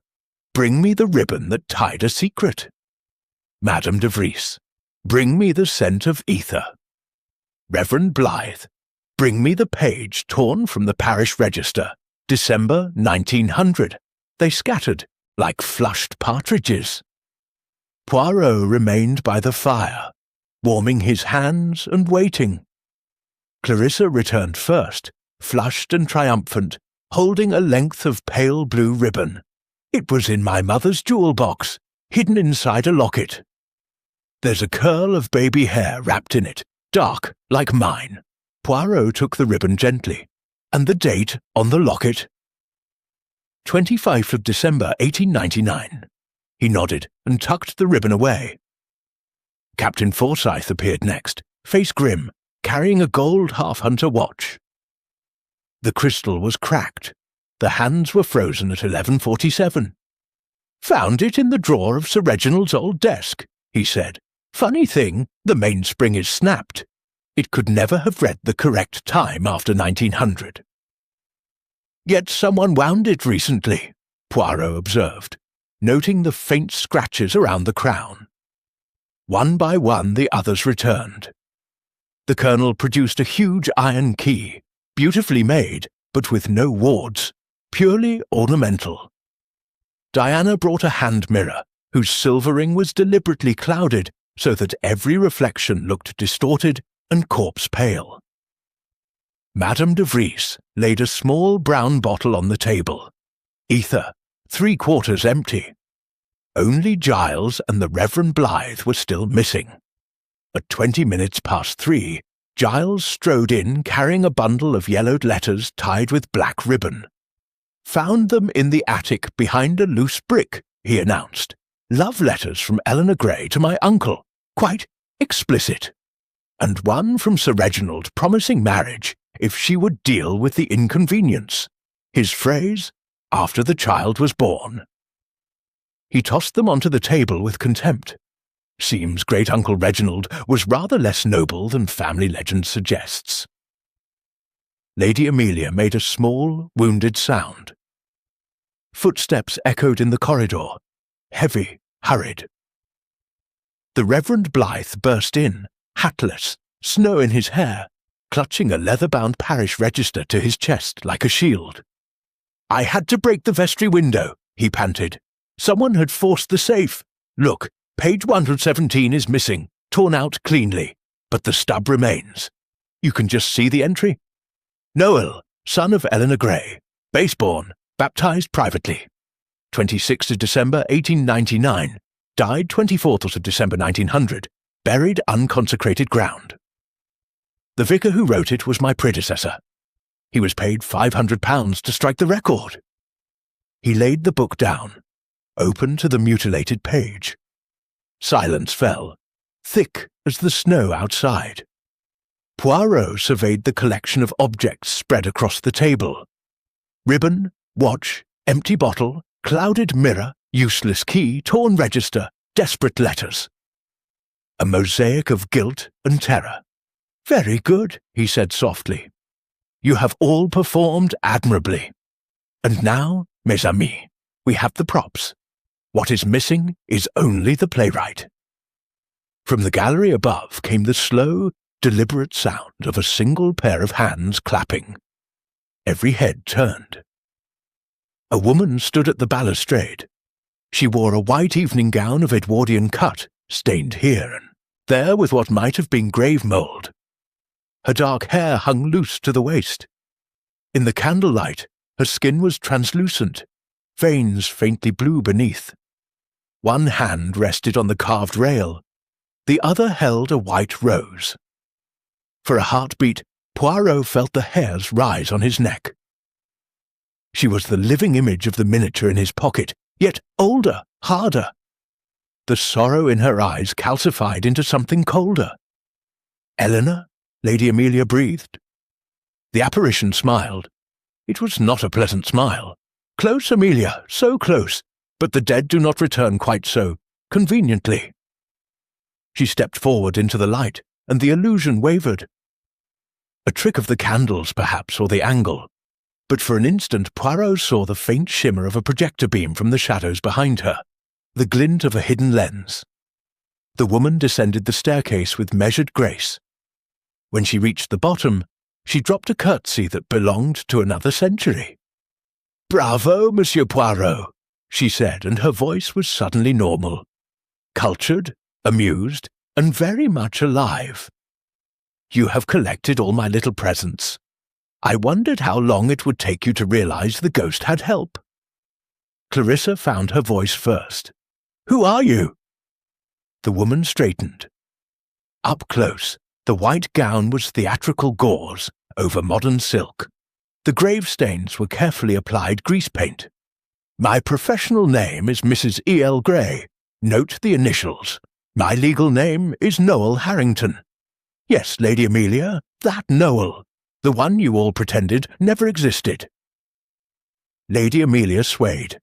bring me the ribbon that tied a secret. Madame de Vries, bring me the scent of ether. Reverend Blythe, bring me the page torn from the parish register, December 1900. They scattered like flushed partridges. Poirot remained by the fire, warming his hands and waiting. Clarissa returned first, flushed and triumphant, holding a length of pale blue ribbon. It was in my mother's jewel box, hidden inside a locket. There's a curl of baby hair wrapped in it, dark like mine. Poirot took the ribbon gently. And the date on the locket? 25th of December, 1899. He nodded and tucked the ribbon away. Captain Forsyth appeared next, face grim, carrying a gold half-hunter watch. The crystal was cracked. The hands were frozen at 11:47. Found it in the drawer of Sir Reginald's old desk, he said. Funny thing, the mainspring is snapped. It could never have read the correct time after 1900. Yet someone wound it recently, Poirot observed, noting the faint scratches around the crown. One by one the others returned. The colonel produced a huge iron key, beautifully made, but with no wards, purely ornamental. Diana brought a hand mirror, whose silvering was deliberately clouded so that every reflection looked distorted and corpse-pale. Madame de Vries laid a small brown bottle on the table. Ether, 3/4 empty. Only Giles and the Reverend Blythe were still missing. At 3:20, Giles strode in carrying a bundle of yellowed letters tied with black ribbon. Found them in the attic behind a loose brick, he announced. Love letters from Eleanor Gray to my uncle, quite explicit. And one from Sir Reginald promising marriage if she would deal with the inconvenience. His phrase, after the child was born. He tossed them onto the table with contempt. Seems great-uncle Reginald was rather less noble than family legend suggests. Lady Amelia made a small, wounded sound. Footsteps echoed in the corridor, heavy, hurried. The Reverend Blythe burst in, hatless, snow in his hair, clutching a leather-bound parish register to his chest like a shield. I had to break the vestry window, he panted. Someone had forced the safe. Look, page 117 is missing, torn out cleanly, but the stub remains. You can just see the entry. Noel, son of Eleanor Gray, base-born, baptized privately. 26th of December, 1899, died 24th of December, 1900, buried unconsecrated ground. The vicar who wrote it was my predecessor. He was paid £500 to strike the record. He laid the book down, open to the mutilated page. Silence fell, thick as the snow outside. Poirot surveyed the collection of objects spread across the table. Ribbon, watch, empty bottle, clouded mirror, useless key, torn register, desperate letters. A mosaic of guilt and terror. Very good, he said softly. You have all performed admirably. And now, mes amis, we have the props. What is missing is only the playwright. From the gallery above came the slow, deliberate sound of a single pair of hands clapping. Every head turned. A woman stood at the balustrade. She wore a white evening gown of Edwardian cut, stained here and there with what might have been grave mould. Her dark hair hung loose to the waist. In the candlelight, her skin was translucent, veins faintly blue beneath. One hand rested on the carved rail. The other held a white rose. For a heartbeat, Poirot felt the hairs rise on his neck. She was the living image of the miniature in his pocket, yet older, harder. The sorrow in her eyes calcified into something colder. "Eleanor?" Lady Amelia breathed. The apparition smiled. It was not a pleasant smile. "Close, Amelia, so close, but the dead do not return quite so conveniently." She stepped forward into the light, and the illusion wavered. A trick of the candles, perhaps, or the angle. But for an instant Poirot saw the faint shimmer of a projector beam from the shadows behind her, the glint of a hidden lens. The woman descended the staircase with measured grace. When she reached the bottom, she dropped a curtsy that belonged to another century. "Bravo, Monsieur Poirot," she said, and her voice was suddenly normal. Cultured, amused, and very much alive. "You have collected all my little presents. I wondered how long it would take you to realize the ghost had help." Clarissa found her voice first. "Who are you?" The woman straightened. Up close, the white gown was theatrical gauze over modern silk. The gravestains were carefully applied grease paint. "My professional name is Mrs. E.L. Grey. Note the initials. My legal name is Noel Harrington. Yes, Lady Amelia, that Noel, the one you all pretended never existed." Lady Amelia swayed.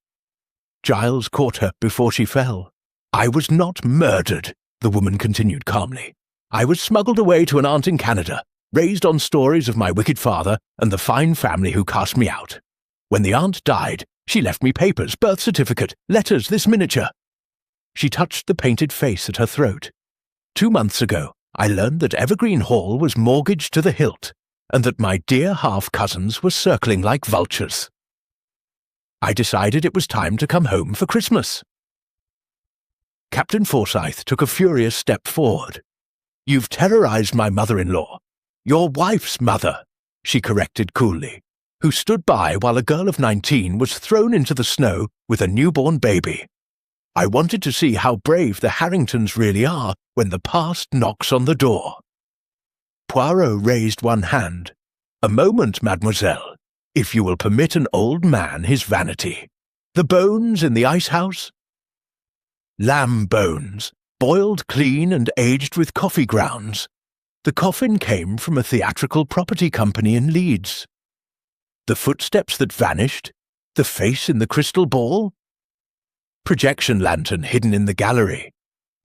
Giles caught her before she fell. "I was not murdered," the woman continued calmly. "I was smuggled away to an aunt in Canada, raised on stories of my wicked father and the fine family who cast me out. When the aunt died, she left me papers, birth certificate, letters, this miniature." She touched the painted face at her throat. "2 months ago, I learned that Evergreen Hall was mortgaged to the hilt, and that my dear half-cousins were circling like vultures. I decided it was time to come home for Christmas." Captain Forsyth took a furious step forward. "You've terrorized my mother-in-law. Your wife's mother," she corrected coolly, "who stood by while a girl of 19 was thrown into the snow with a newborn baby. I wanted to see how brave the Harringtons really are when the past knocks on the door." Poirot raised one hand. "A moment, mademoiselle, if you will permit an old man his vanity. The bones in the ice-house?" "Lamb bones, boiled clean and aged with coffee grounds. The coffin came from a theatrical property company in Leeds. The footsteps that vanished, the face in the crystal ball? Projection lantern hidden in the gallery.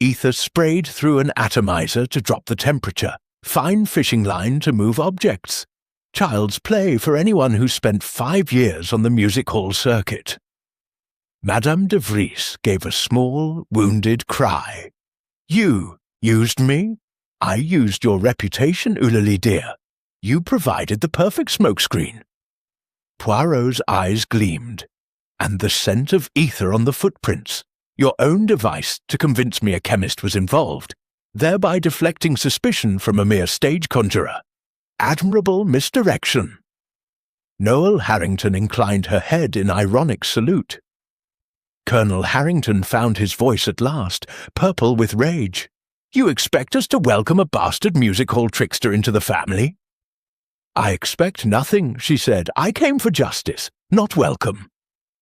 Ether sprayed through an atomizer to drop the temperature. Fine fishing line to move objects. Child's play for anyone who spent 5 years on the music hall circuit." Madame de Vries gave a small, wounded cry. "You used me? I used your reputation, Eulalie dear. You provided the perfect smokescreen." Poirot's eyes gleamed. "And the scent of ether on the footprints, your own device to convince me a chemist was involved, thereby deflecting suspicion from a mere stage conjurer. Admirable misdirection." Noel Harrington inclined her head in ironic salute. Colonel Harrington found his voice at last, purple with rage. "You expect us to welcome a bastard music hall trickster into the family?" "I expect nothing," she said. "I came for justice, not welcome.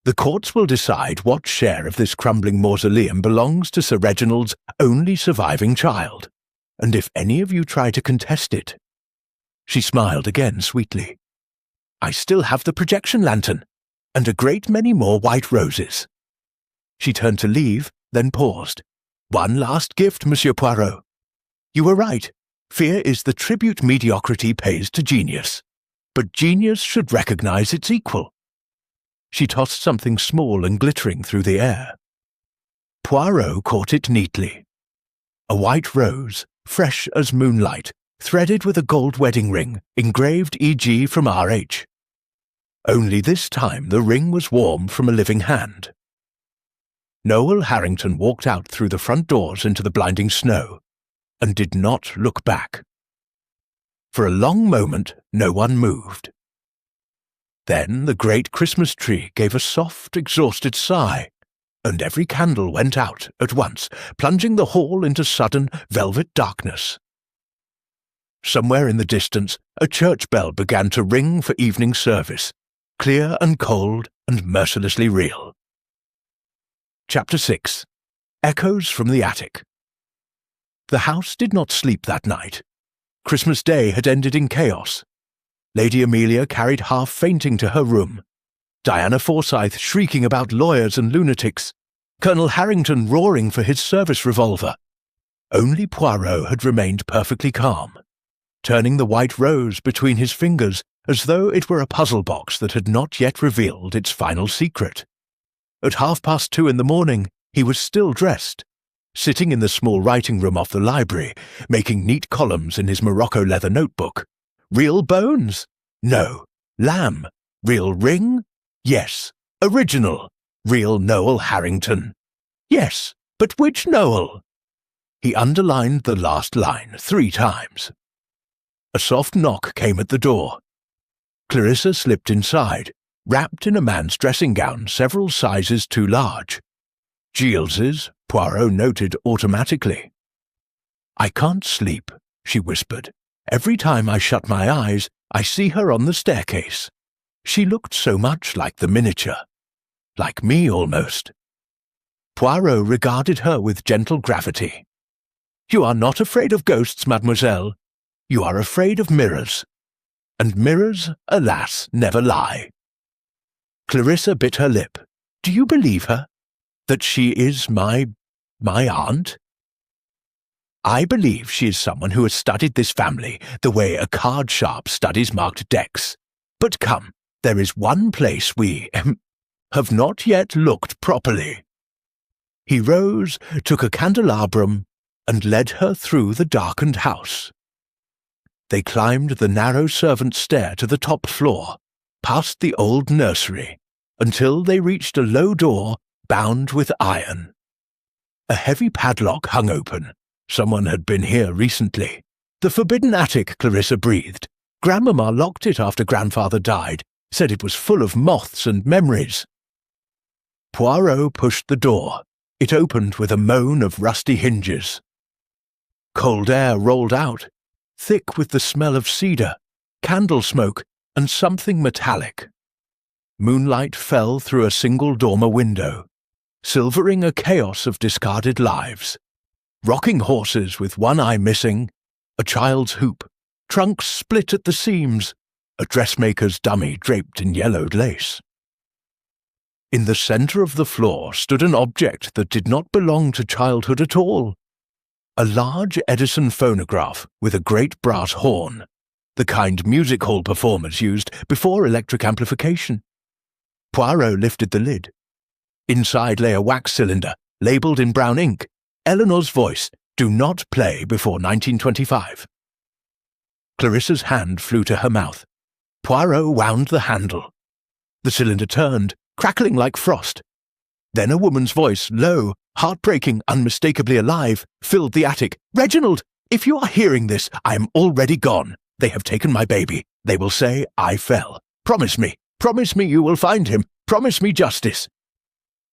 The courts will decide what share of this crumbling mausoleum belongs to Sir Reginald's only surviving child, and if any of you try to contest it—" She smiled again sweetly. "I still have the projection lantern, and a great many more white roses." She turned to leave, then paused. "One last gift, Monsieur Poirot. You were right. Fear is the tribute mediocrity pays to genius. But genius should recognize its equal." She tossed something small and glittering through the air. Poirot caught it neatly. A white rose, fresh as moonlight, threaded with a gold wedding ring, engraved E.G. from R.H. Only this time the ring was warm from a living hand. Noel Harrington walked out through the front doors into the blinding snow, and did not look back. For a long moment no one moved. Then the great Christmas tree gave a soft, exhausted sigh, and every candle went out at once, plunging the hall into sudden velvet darkness. Somewhere in the distance, a church bell began to ring for evening service, clear and cold and mercilessly real. Chapter 6. Echoes from the Attic. The house did not sleep that night. Christmas Day had ended in chaos. Lady Amelia carried half fainting to her room, Diana Forsyth shrieking about lawyers and lunatics, Colonel Harrington roaring for his service revolver. Only Poirot had remained perfectly calm, turning the white rose between his fingers as though it were a puzzle box that had not yet revealed its final secret. At 2:30 in the morning, he was still dressed, sitting in the small writing room off the library, making neat columns in his Morocco leather notebook. Real bones? No. Lamb? Real ring? Yes. Original? Real Noel Harrington? Yes. But which Noel? He underlined the last line 3 times. A soft knock came at the door. Clarissa slipped inside, wrapped in a man's dressing gown several sizes too large. Gilles's, Poirot noted automatically. "I can't sleep," she whispered. "Every time I shut my eyes, I see her on the staircase. She looked so much like the miniature. Like me, almost." Poirot regarded her with gentle gravity. "You are not afraid of ghosts, mademoiselle. You are afraid of mirrors. And mirrors, alas, never lie." Clarissa bit her lip. "Do you believe her? That she is my aunt?" "I believe she is someone who has studied this family the way a card sharp studies marked decks. But come, there is one place we have not yet looked properly." He rose, took a candelabrum, and led her through the darkened house. They climbed the narrow servants' stair to the top floor, past the old nursery, until they reached a low door bound with iron. A heavy padlock hung open. Someone had been here recently. The forbidden attic, Clarissa breathed. Grandmamma locked it after grandfather died, said it was full of moths and memories. Poirot pushed the door. It opened with a moan of rusty hinges. Cold air rolled out, thick with the smell of cedar, candle smoke, and something metallic. Moonlight fell through a single dormer window, silvering a chaos of discarded lives. Rocking horses with one eye missing, a child's hoop, trunks split at the seams, a dressmaker's dummy draped in yellowed lace. In the centre of the floor stood an object that did not belong to childhood at all. A large Edison phonograph with a great brass horn, the kind music hall performers used before electric amplification. Poirot lifted the lid. Inside lay a wax cylinder, labelled in brown ink, Eleanor's voice, "Do not play before 1925. Clarissa's hand flew to her mouth. Poirot wound the handle. The cylinder turned, crackling like frost. Then a woman's voice, low, heartbreaking, unmistakably alive, filled the attic. "Reginald, if you are hearing this, I am already gone. They have taken my baby. They will say I fell. Promise me you will find him. Promise me justice."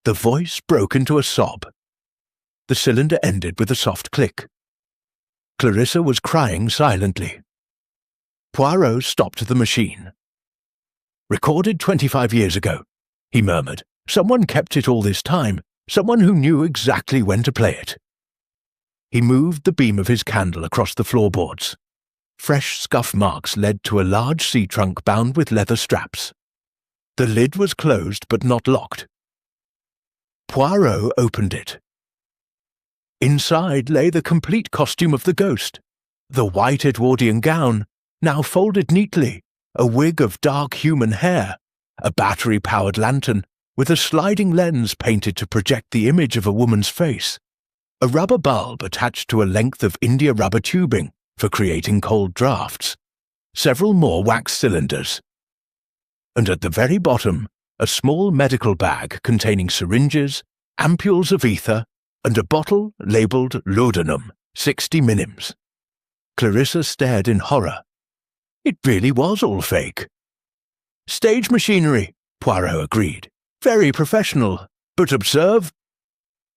The voice broke into a sob. The cylinder ended with a soft click. Clarissa was crying silently. Poirot stopped the machine. "Recorded 25 years ago," he murmured. "Someone kept it all this time. Someone who knew exactly when to play it." He moved the beam of his candle across the floorboards. Fresh scuff marks led to a large sea trunk bound with leather straps. The lid was closed but not locked. Poirot opened it. Inside lay the complete costume of the ghost. The white Edwardian gown, now folded neatly, a wig of dark human hair, a battery-powered lantern with a sliding lens painted to project the image of a woman's face, a rubber bulb attached to a length of India rubber tubing for creating cold drafts, several more wax cylinders. And at the very bottom, a small medical bag containing syringes, ampules of ether, and a bottle labelled laudanum, 60 minims. Clarissa stared in horror. It really was all fake. "Stage machinery," Poirot agreed. "Very professional. But observe,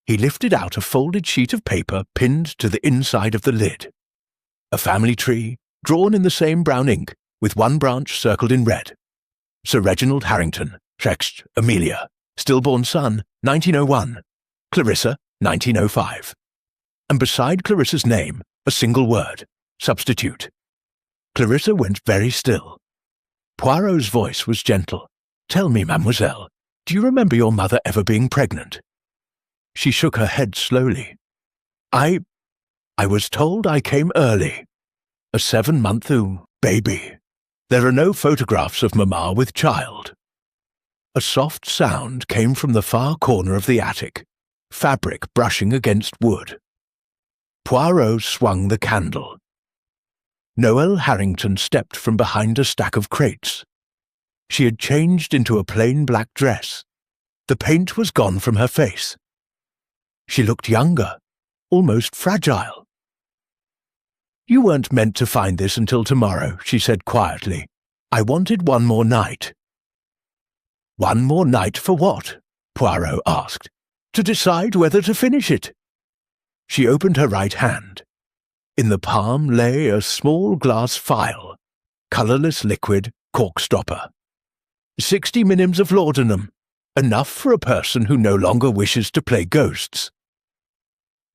He lifted out a folded sheet of paper pinned to the inside of the lid. A family tree, drawn in the same brown ink, with one branch circled in red. Sir Reginald Harrington, Rex Amelia, stillborn son, 1901. Clarissa, 1905. And beside Clarissa's name, a single word, substitute. Clarissa went very still. Poirot's voice was gentle. "Tell me, mademoiselle, do you remember your mother ever being pregnant?" She shook her head slowly. I was told I came early. A 7-month-old baby. There are no photographs of Mamma with child." A soft sound came from the far corner of the attic, fabric brushing against wood. Poirot swung the candle. Noel Harrington stepped from behind a stack of crates. She had changed into a plain black dress. The paint was gone from her face. She looked younger, almost fragile. "You weren't meant to find this until tomorrow," she said quietly. "I wanted one more night." "One more night for what?" Poirot asked. "To decide whether to finish it." She opened her right hand. In the palm lay a small glass phial, colourless liquid, cork stopper. 60 minims of laudanum, enough for a person who no longer wishes to play ghosts.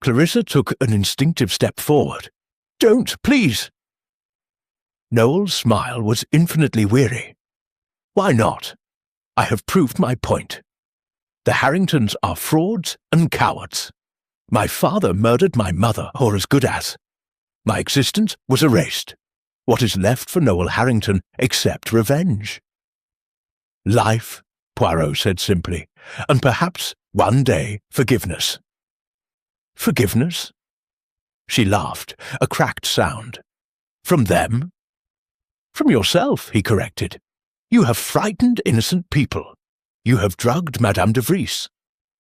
Clarissa took an instinctive step forward. "Don't, please!" Noel's smile was infinitely weary. "Why not? I have proved my point. The Harringtons are frauds and cowards. My father murdered my mother, or as good as. My existence was erased. What is left for Noel Harrington except revenge?" "Life," Poirot said simply, "and perhaps, one day, forgiveness." "Forgiveness?" She laughed, a cracked sound. "From them?" "From yourself," he corrected. "You have frightened innocent people. You have drugged Madame de Vries.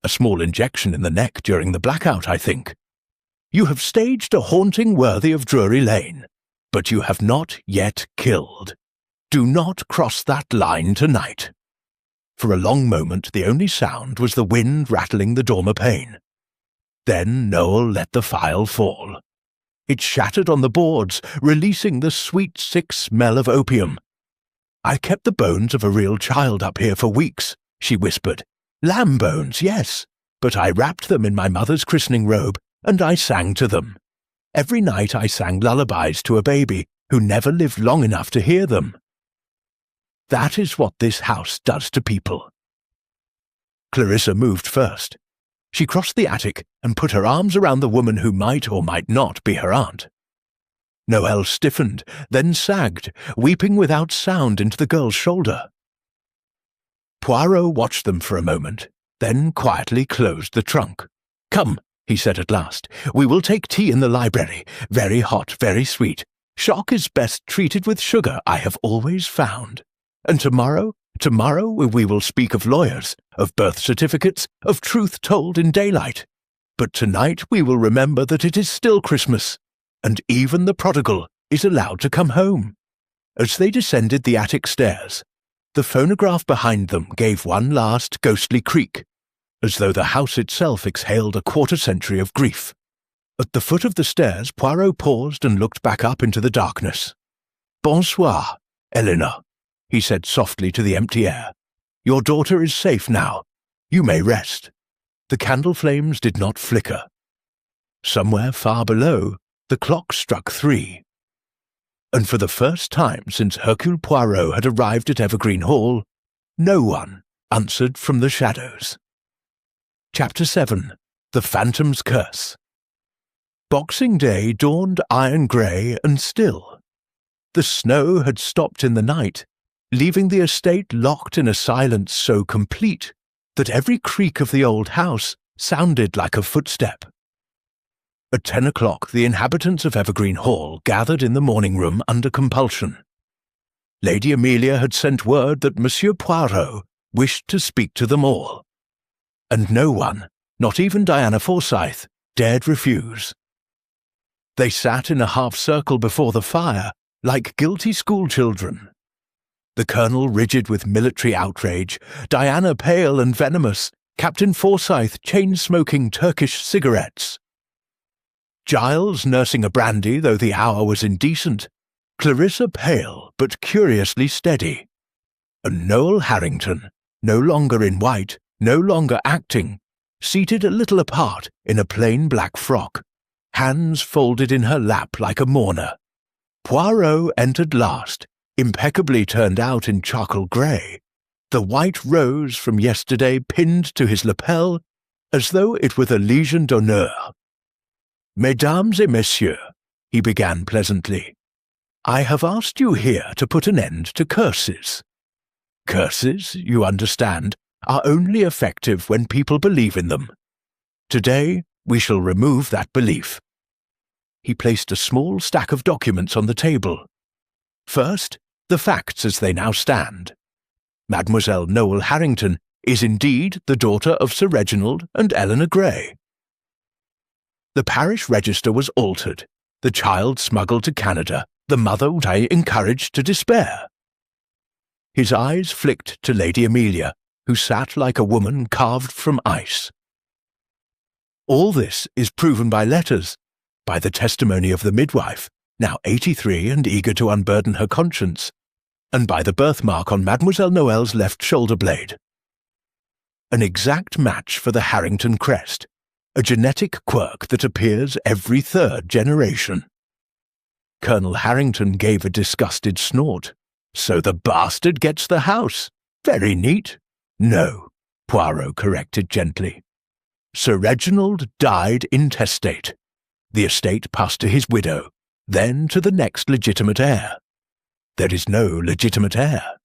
A small injection in the neck during the blackout, I think. You have staged a haunting worthy of Drury Lane, but you have not yet killed. Do not cross that line tonight." For a long moment the only sound was the wind rattling the dormer pane. Then Noel let the phial fall. It shattered on the boards, releasing the sweet, sick smell of opium. "I kept the bones of a real child up here for weeks," she whispered. "Lamb bones, yes, but I wrapped them in my mother's christening robe, and I sang to them. Every night I sang lullabies to a baby who never lived long enough to hear them. That is what this house does to people." Clarissa moved first. She crossed the attic and put her arms around the woman who might or might not be her aunt. Noel stiffened, then sagged, weeping without sound into the girl's shoulder. Poirot watched them for a moment, then quietly closed the trunk. "Come," he said at last, "we will take tea in the library. Very hot, very sweet. Shock is best treated with sugar, I have always found. And tomorrow we will speak of lawyers, of birth certificates, of truth told in daylight. But tonight we will remember that it is still Christmas, and even the prodigal is allowed to come home." As they descended the attic stairs, the phonograph behind them gave one last ghostly creak, as though the house itself exhaled a quarter-century of grief. At the foot of the stairs Poirot paused and looked back up into the darkness. "Bonsoir, Eleanor," he said softly to the empty air. "Your daughter is safe now. You may rest." The candle flames did not flicker. Somewhere far below, the clock struck 3. And for the first time since Hercule Poirot had arrived at Evergreen Hall, no one answered from the shadows. Chapter 7. The Phantom's Curse. Boxing Day dawned iron-grey and still. The snow had stopped in the night, leaving the estate locked in a silence so complete that every creak of the old house sounded like a footstep. At 10 o'clock the inhabitants of Evergreen Hall gathered in the morning-room under compulsion. Lady Amelia had sent word that Monsieur Poirot wished to speak to them all. And no one, not even Diana Forsyth, dared refuse. They sat in a half-circle before the fire, like guilty schoolchildren. The Colonel rigid with military outrage, Diana pale and venomous, Captain Forsyth chain-smoking Turkish cigarettes. Giles nursing a brandy though the hour was indecent, Clarissa pale but curiously steady, and Noel Harrington, no longer in white, no longer acting, seated a little apart in a plain black frock, hands folded in her lap like a mourner. Poirot entered last, impeccably turned out in charcoal grey, the white rose from yesterday pinned to his lapel as though it were the Légion d'honneur. "Mesdames et messieurs," he began pleasantly, "I have asked you here to put an end to curses. Curses, you understand, are only effective when people believe in them. Today we shall remove that belief." He placed a small stack of documents on the table. First, the facts as they now stand. Mademoiselle Noel Harrington is indeed the daughter of Sir Reginald and Eleanor Grey. The parish register was altered, the child smuggled to Canada, the mother I encouraged to despair. His eyes flicked to Lady Amelia, who sat like a woman carved from ice. All this is proven by letters, by the testimony of the midwife, now 83 and eager to unburden her conscience, and by the birthmark on Mademoiselle Noel's left shoulder blade. An exact match for the Harrington crest, a genetic quirk that appears every third generation. Colonel Harrington gave a disgusted snort. "So the bastard gets the house. Very neat." "No," Poirot corrected gently. "Sir Reginald died intestate. The estate passed to his widow, then to the next legitimate heir. There is no legitimate heir.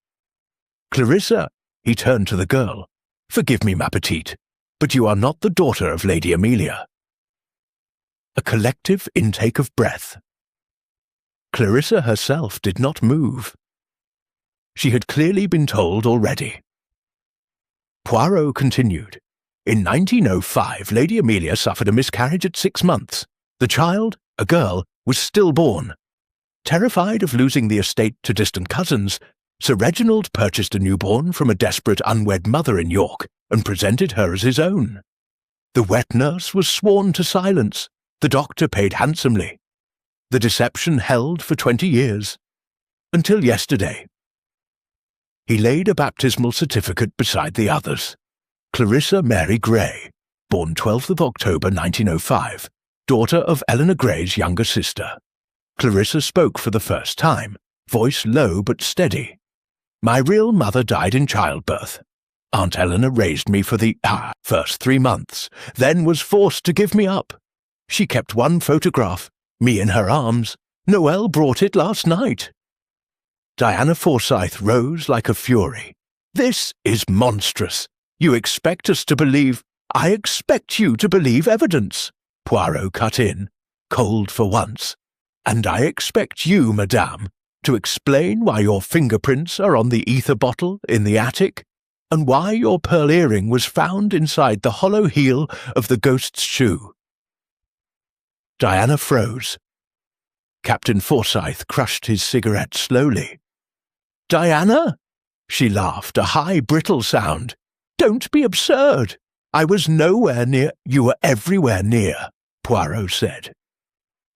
Clarissa," he turned to the girl, "forgive me, ma petite, but you are not the daughter of Lady Amelia." A collective intake of breath. Clarissa herself did not move. She had clearly been told already. Poirot continued. "In 1905, Lady Amelia suffered a miscarriage at 6 months. The child, a girl, was stillborn. Terrified of losing the estate to distant cousins, Sir Reginald purchased a newborn from a desperate unwed mother in York and presented her as his own. The wet nurse was sworn to silence. The doctor paid handsomely. The deception held for 20 years. Until yesterday." He laid a baptismal certificate beside the others. Clarissa Mary Grey, born 12th of October 1905, daughter of Eleanor Grey's younger sister. Clarissa spoke for the first time, voice low but steady. "My real mother died in childbirth. Aunt Eleanor raised me for the first 3 months, then was forced to give me up. She kept one photograph, me in her arms. Noel brought it last night." Diana Forsyth rose like a fury. "This is monstrous. You expect us to believe—" "I expect you to believe evidence," Poirot cut in, cold for once. "And I expect you, madame, to explain why your fingerprints are on the ether bottle in the attic, and why your pearl earring was found inside the hollow heel of the ghost's shoe." Diana froze. Captain Forsyth crushed his cigarette slowly. "Diana?" She laughed, a high, brittle sound. "Don't be absurd. I was nowhere near—" "You were everywhere near," Poirot said.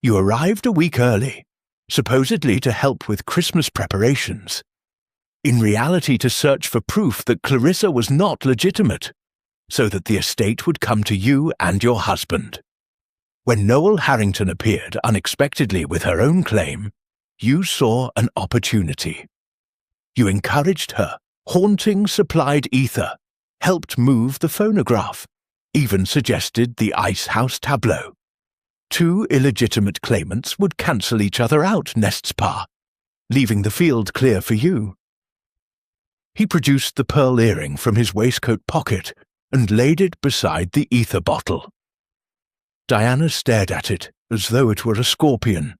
"You arrived a week early, supposedly to help with Christmas preparations. In reality to search for proof that Clarissa was not legitimate, so that the estate would come to you and your husband. When Noel Harrington appeared unexpectedly with her own claim, you saw an opportunity. You encouraged her, haunting supplied ether, helped move the phonograph, even suggested the ice house tableau. 2 illegitimate claimants would cancel each other out, n'est-ce pas, leaving the field clear for you." He produced the pearl earring from his waistcoat pocket and laid it beside the ether bottle. Diana stared at it as though it were a scorpion.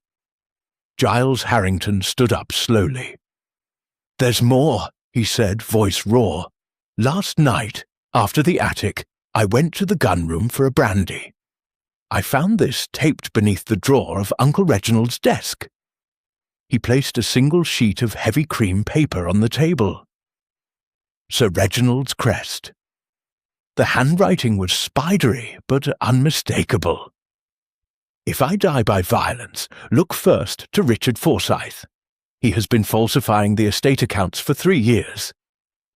Giles Harrington stood up slowly. "There's more," he said, voice raw. "Last night, after the attic, I went to the gun room for a brandy. I found this taped beneath the drawer of Uncle Reginald's desk." He placed a single sheet of heavy cream paper on the table. Sir Reginald's crest. The handwriting was spidery, but unmistakable. If I die by violence, look first to Richard Forsyth. He has been falsifying the estate accounts for 3 years.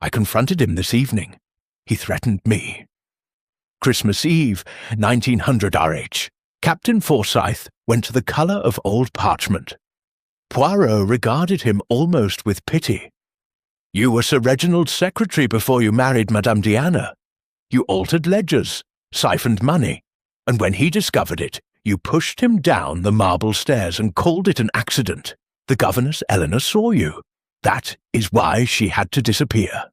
I confronted him this evening. He threatened me. Christmas Eve, 1900 RH. Captain Forsyth went to the colour of old parchment. Poirot regarded him almost with pity. You were Sir Reginald's secretary before you married Madame Diana. You altered ledgers, siphoned money, and when he discovered it, you pushed him down the marble stairs and called it an accident. The governess Eleanor saw you. That is why she had to disappear.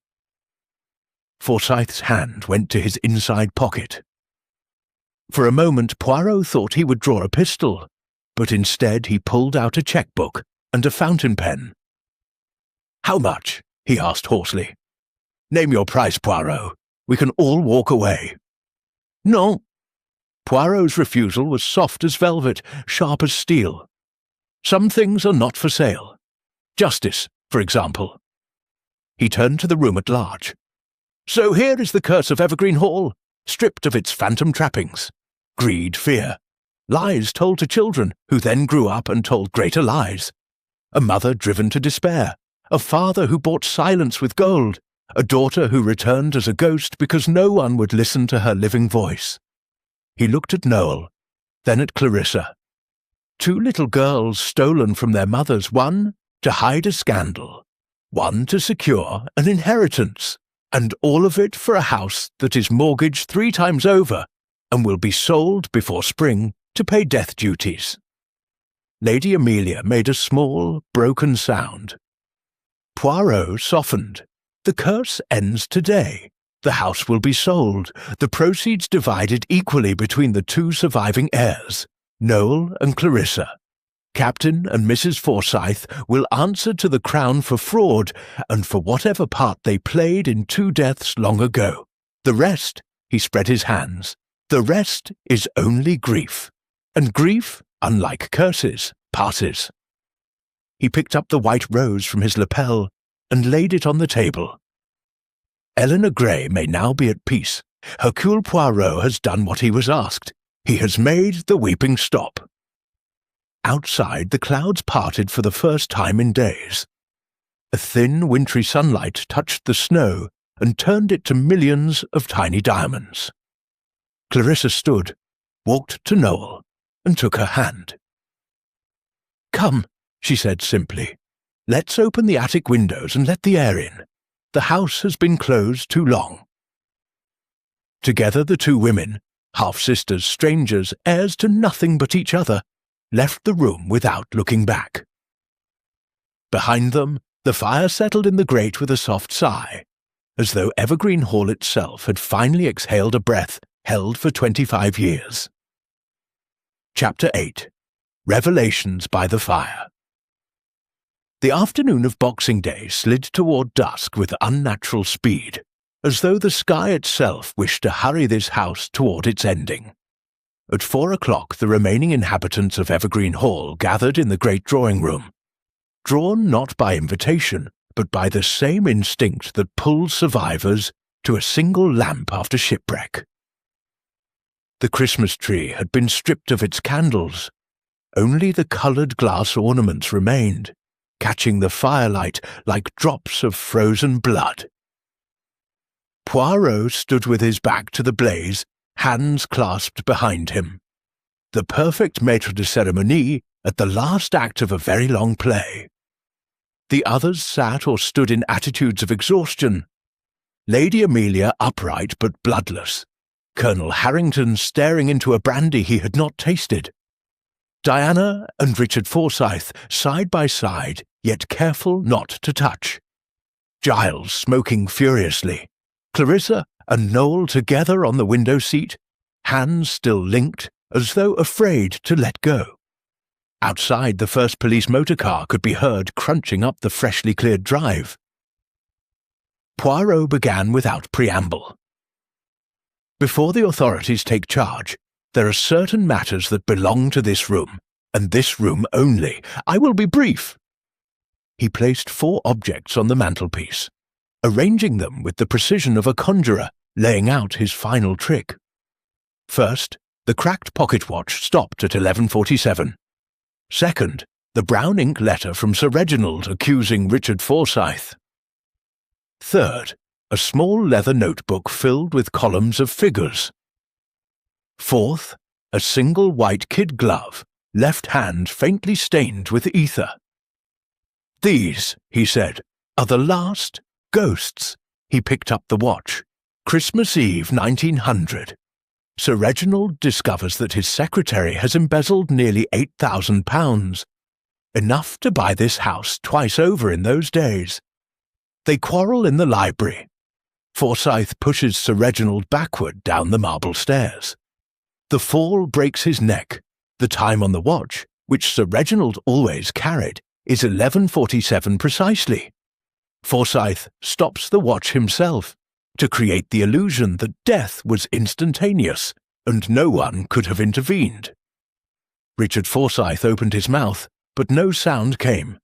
Forsyth's hand went to his inside pocket. For a moment Poirot thought he would draw a pistol, but instead he pulled out a cheque-book and a fountain pen. "How much?" he asked hoarsely. "Name your price, Poirot. We can all walk away." "No." Poirot's refusal was soft as velvet, sharp as steel. "Some things are not for sale. Justice, for example." He turned to the room at large. "So here is the curse of Evergreen Hall, stripped of its phantom trappings. Greed, fear, lies told to children who then grew up and told greater lies. A mother driven to despair, a father who bought silence with gold, a daughter who returned as a ghost because no one would listen to her living voice." He looked at Noel, then at Clarissa. 2 little girls stolen from their mothers, one to hide a scandal, one to secure an inheritance, and all of it for a house that is mortgaged 3 times over and will be sold before spring to pay death duties. Lady Amelia made a small, broken sound. Poirot softened. The curse ends today. The house will be sold, the proceeds divided equally between the 2 surviving heirs, Noel and Clarissa. Captain and Mrs. Forsyth will answer to the Crown for fraud and for whatever part they played in 2 deaths long ago. The rest, he spread his hands, the rest is only grief. And grief, unlike curses, passes. He picked up the white rose from his lapel and laid it on the table. Eleanor Gray may now be at peace. Hercule Poirot has done what he was asked. He has made the weeping stop. Outside, the clouds parted for the first time in days. A thin, wintry sunlight touched the snow and turned it to millions of tiny diamonds. Clarissa stood, walked to Noel, and took her hand. "Come," she said simply. "Let's open the attic windows and let the air in. The house has been closed too long." Together the 2 women, half-sisters, strangers, heirs to nothing but each other, left the room without looking back. Behind them, the fire settled in the grate with a soft sigh, as though Evergreen Hall itself had finally exhaled a breath held for 25 years. Chapter 8. Revelations by the Fire. The afternoon of Boxing Day slid toward dusk with unnatural speed, as though the sky itself wished to hurry this house toward its ending. At 4 o'clock the remaining inhabitants of Evergreen Hall gathered in the great drawing-room, drawn not by invitation, but by the same instinct that pulls survivors to a single lamp after shipwreck. The Christmas tree had been stripped of its candles. Only the coloured glass ornaments remained, catching the firelight like drops of frozen blood. Poirot stood with his back to the blaze, hands clasped behind him. The perfect maître de cérémonie at the last act of a very long play. The others sat or stood in attitudes of exhaustion. Lady Amelia upright but bloodless. Colonel Harrington staring into a brandy he had not tasted. Diana and Richard Forsyth side by side, yet careful not to touch. Giles smoking furiously. Clarissa and Noel together on the window seat, hands still linked, as though afraid to let go. Outside, the first police motor car could be heard crunching up the freshly cleared drive. Poirot began without preamble. Before the authorities take charge, there are certain matters that belong to this room, and this room only. I will be brief. He placed 4 objects on the mantelpiece. Arranging them with the precision of a conjurer, laying out his final trick. First, the cracked pocket watch stopped at 11:47. Second, the brown ink letter from Sir Reginald accusing Richard Forsyth. Third, a small leather notebook filled with columns of figures. Fourth, a single white kid glove, left hand faintly stained with ether. "These," he said, "are the last ghosts." He picked up the watch. Christmas Eve 1900. Sir Reginald discovers that his secretary has embezzled nearly £8,000, enough to buy this house twice over in those days. They quarrel in the library. Forsyth pushes Sir Reginald backward down the marble stairs. The fall breaks his neck. The time on the watch, which Sir Reginald always carried, is 11:47 precisely. Forsyth stops the watch himself to create the illusion that death was instantaneous and no one could have intervened. Richard Forsyth opened his mouth, but no sound came.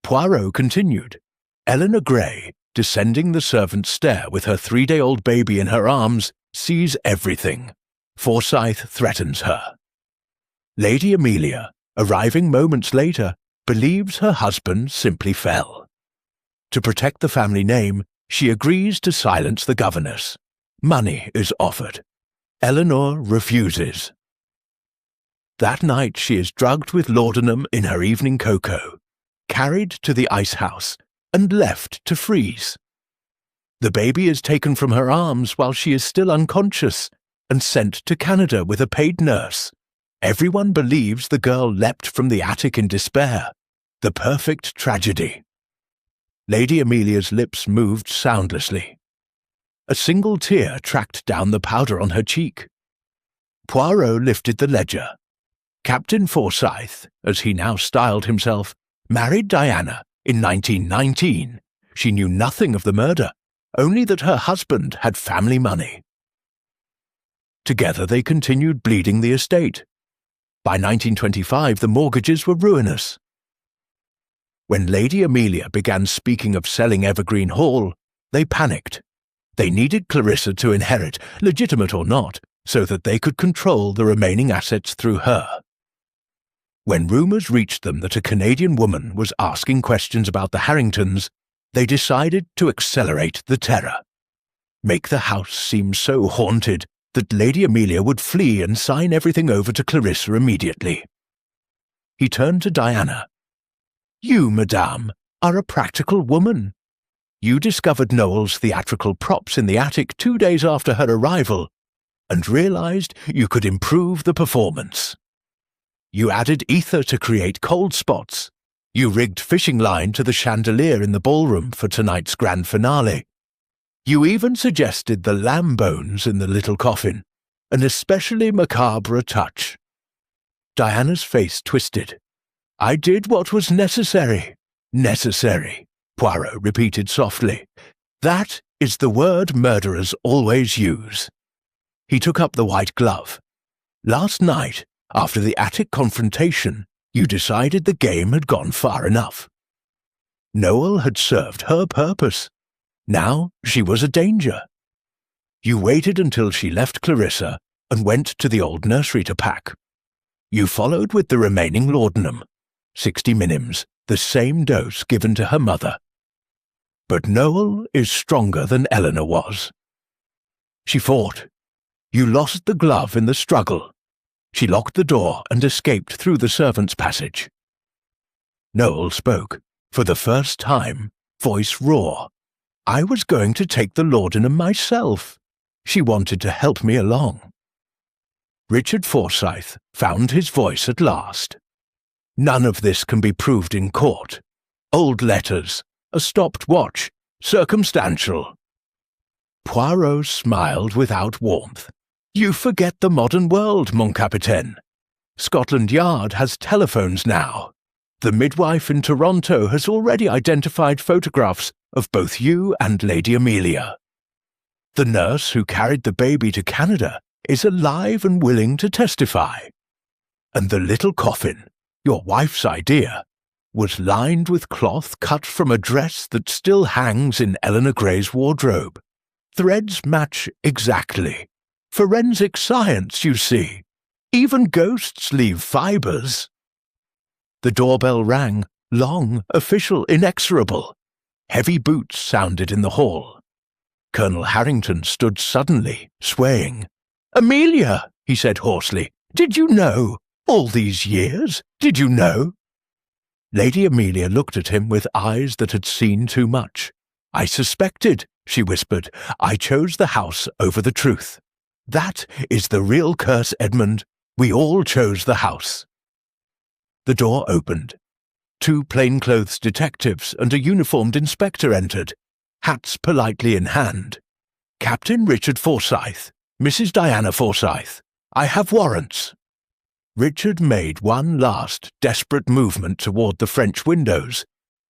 Poirot continued. Eleanor Gray, descending the servants' stair with her 3-day-old baby in her arms, sees everything. Forsyth threatens her. Lady Amelia, arriving moments later, believes her husband simply fell. To protect the family name, she agrees to silence the governess. Money is offered. Eleanor refuses. That night she is drugged with laudanum in her evening cocoa, carried to the ice house, and left to freeze. The baby is taken from her arms while she is still unconscious and sent to Canada with a paid nurse. Everyone believes the girl leapt from the attic in despair. The perfect tragedy. Lady Amelia's lips moved soundlessly. A single tear tracked down the powder on her cheek. Poirot lifted the ledger. Captain Forsyth, as he now styled himself, married Diana in 1919. She knew nothing of the murder, only that her husband had family money. Together they continued bleeding the estate. By 1925 the mortgages were ruinous. When Lady Amelia began speaking of selling Evergreen Hall, they panicked. They needed Clarissa to inherit, legitimate or not, so that they could control the remaining assets through her. When rumours reached them that a Canadian woman was asking questions about the Harringtons, they decided to accelerate the terror. Make the house seem so haunted that Lady Amelia would flee and sign everything over to Clarissa immediately. He turned to Diana. "You, madame, are a practical woman. You discovered Noel's theatrical props in the attic 2 days after her arrival and realized you could improve the performance. You added ether to create cold spots. You rigged fishing line to the chandelier in the ballroom for tonight's grand finale. You even suggested the lamb bones in the little coffin, an especially macabre touch." Diana's face twisted. "I did what was necessary." "Necessary," Poirot repeated softly. "That is the word murderers always use." He took up the white glove. "Last night, after the attic confrontation, you decided the game had gone far enough. Noel had served her purpose. Now she was a danger. You waited until she left Clarissa and went to the old nursery to pack. You followed with the remaining laudanum, 60 minims, the same dose given to her mother. But Noel is stronger than Eleanor was. She fought. You lost the glove in the struggle. She locked the door and escaped through the servants' passage." Noel spoke, for the first time, voice raw. "I was going to take the laudanum myself. She wanted to help me along." Richard Forsyth found his voice at last. "None of this can be proved in court. Old letters, a stopped watch, circumstantial." Poirot smiled without warmth. "You forget the modern world, mon capitaine. Scotland Yard has telephones now. The midwife in Toronto has already identified photographs of both you and Lady Amelia. The nurse who carried the baby to Canada is alive and willing to testify. And the little coffin, your wife's idea, was lined with cloth cut from a dress that still hangs in Eleanor Gray's wardrobe. Threads match exactly. Forensic science, you see. Even ghosts leave fibres. The doorbell rang, long, official, inexorable. Heavy boots sounded in the hall. Colonel Harrington stood suddenly, swaying. "Amelia," he said hoarsely, "did you know? All these years, did you know?" Lady Amelia looked at him with eyes that had seen too much. "I suspected," she whispered. "I chose the house over the truth. That is the real curse, Edmund. We all chose the house." The door opened. 2 plainclothes detectives and a uniformed inspector entered, hats politely in hand. "Captain Richard Forsyth, Mrs. Diana Forsyth, I have warrants." Richard made one last, desperate movement toward the French windows,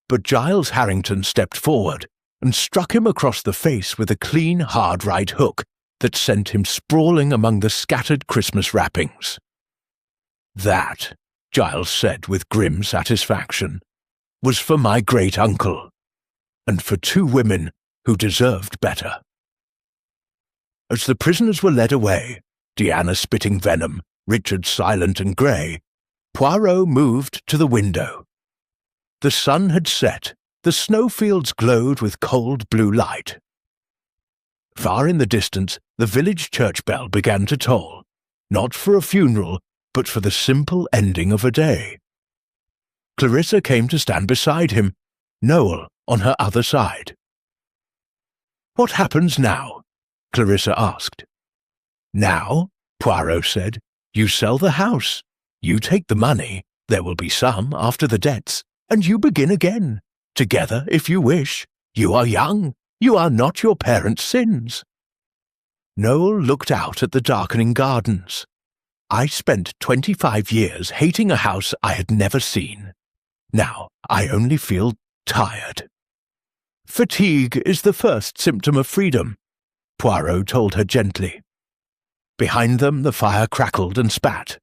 but Giles Harrington stepped forward and struck him across the face with a clean, hard right hook that sent him sprawling among the scattered Christmas wrappings. "That," Giles said with grim satisfaction, "was for my great-uncle, and for 2 women who deserved better." As the prisoners were led away, Diana spitting venom, Richard silent and grey, Poirot moved to the window. The sun had set, the snowfields glowed with cold blue light. Far in the distance, the village church bell began to toll, not for a funeral, but for the simple ending of a day. Clarissa came to stand beside him, Noel on her other side. "What happens now?" Clarissa asked. "Now," Poirot said, "you sell the house. You take the money, there will be some after the debts, and you begin again, together if you wish. You are young. You are not your parents' sins." Noel looked out at the darkening gardens. "I spent 25 years hating a house I had never seen. Now I only feel tired." "Fatigue is the first symptom of freedom," Poirot told her gently. Behind them the fire crackled and spat.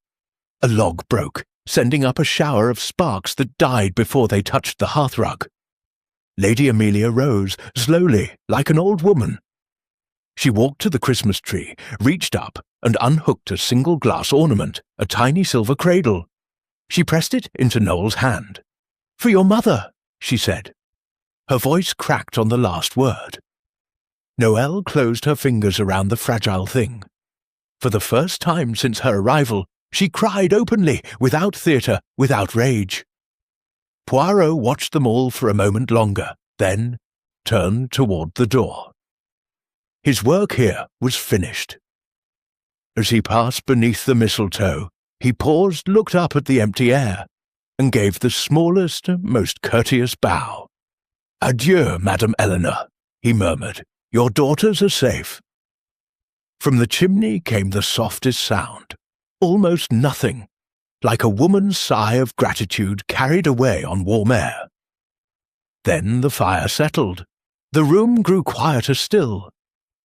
A log broke, sending up a shower of sparks that died before they touched the hearthrug. Lady Amelia rose, slowly, like an old woman. She walked to the Christmas tree, reached up, and unhooked a single glass ornament, a tiny silver cradle. She pressed it into Noel's hand. "For your mother," she said. Her voice cracked on the last word. Noelle closed her fingers around the fragile thing. For the first time since her arrival, she cried openly, without theatre, without rage. Poirot watched them all for a moment longer, then turned toward the door. His work here was finished. As he passed beneath the mistletoe, he paused, looked up at the empty air, and gave the smallest, most courteous bow. "Adieu, Madame Eleanor," he murmured. "Your daughters are safe." From the chimney came the softest sound, almost nothing, like a woman's sigh of gratitude carried away on warm air. Then the fire settled, the room grew quieter still,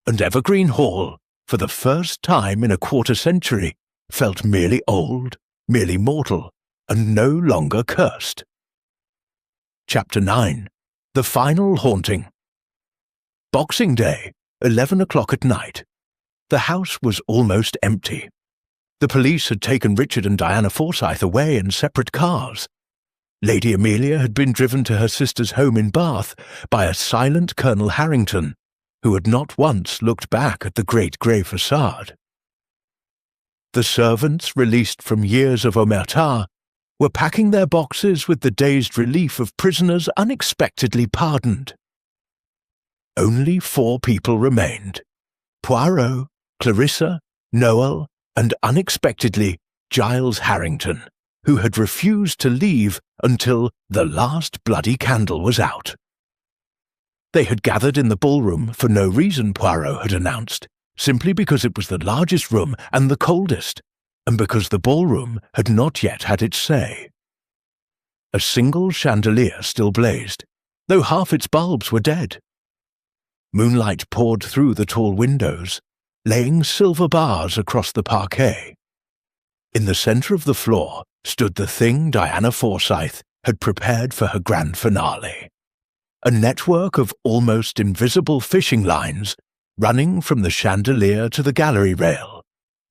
and Evergreen Hall, for the first time in a quarter-century, felt merely old, merely mortal, and no longer cursed. Chapter 9. The Final Haunting. Boxing Day, 11 o'clock at night. The house was almost empty. The police had taken Richard and Diana Forsyth away in separate cars. Lady Amelia had been driven to her sister's home in Bath by a silent Colonel Harrington, who had not once looked back at the great grey facade. The servants, released from years of omerta, were packing their boxes with the dazed relief of prisoners unexpectedly pardoned. Only 4 people remained: Poirot, Clarissa, Noel, and unexpectedly Giles Harrington, who had refused to leave until the last bloody candle was out. They had gathered in the ballroom for no reason, Poirot had announced, simply because it was the largest room and the coldest, and because the ballroom had not yet had its say. A single chandelier still blazed, though half its bulbs were dead. Moonlight poured through the tall windows, laying silver bars across the parquet. In the centre of the floor stood the thing Diana Forsyth had prepared for her grand finale: a network of almost invisible fishing lines running from the chandelier to the gallery rail,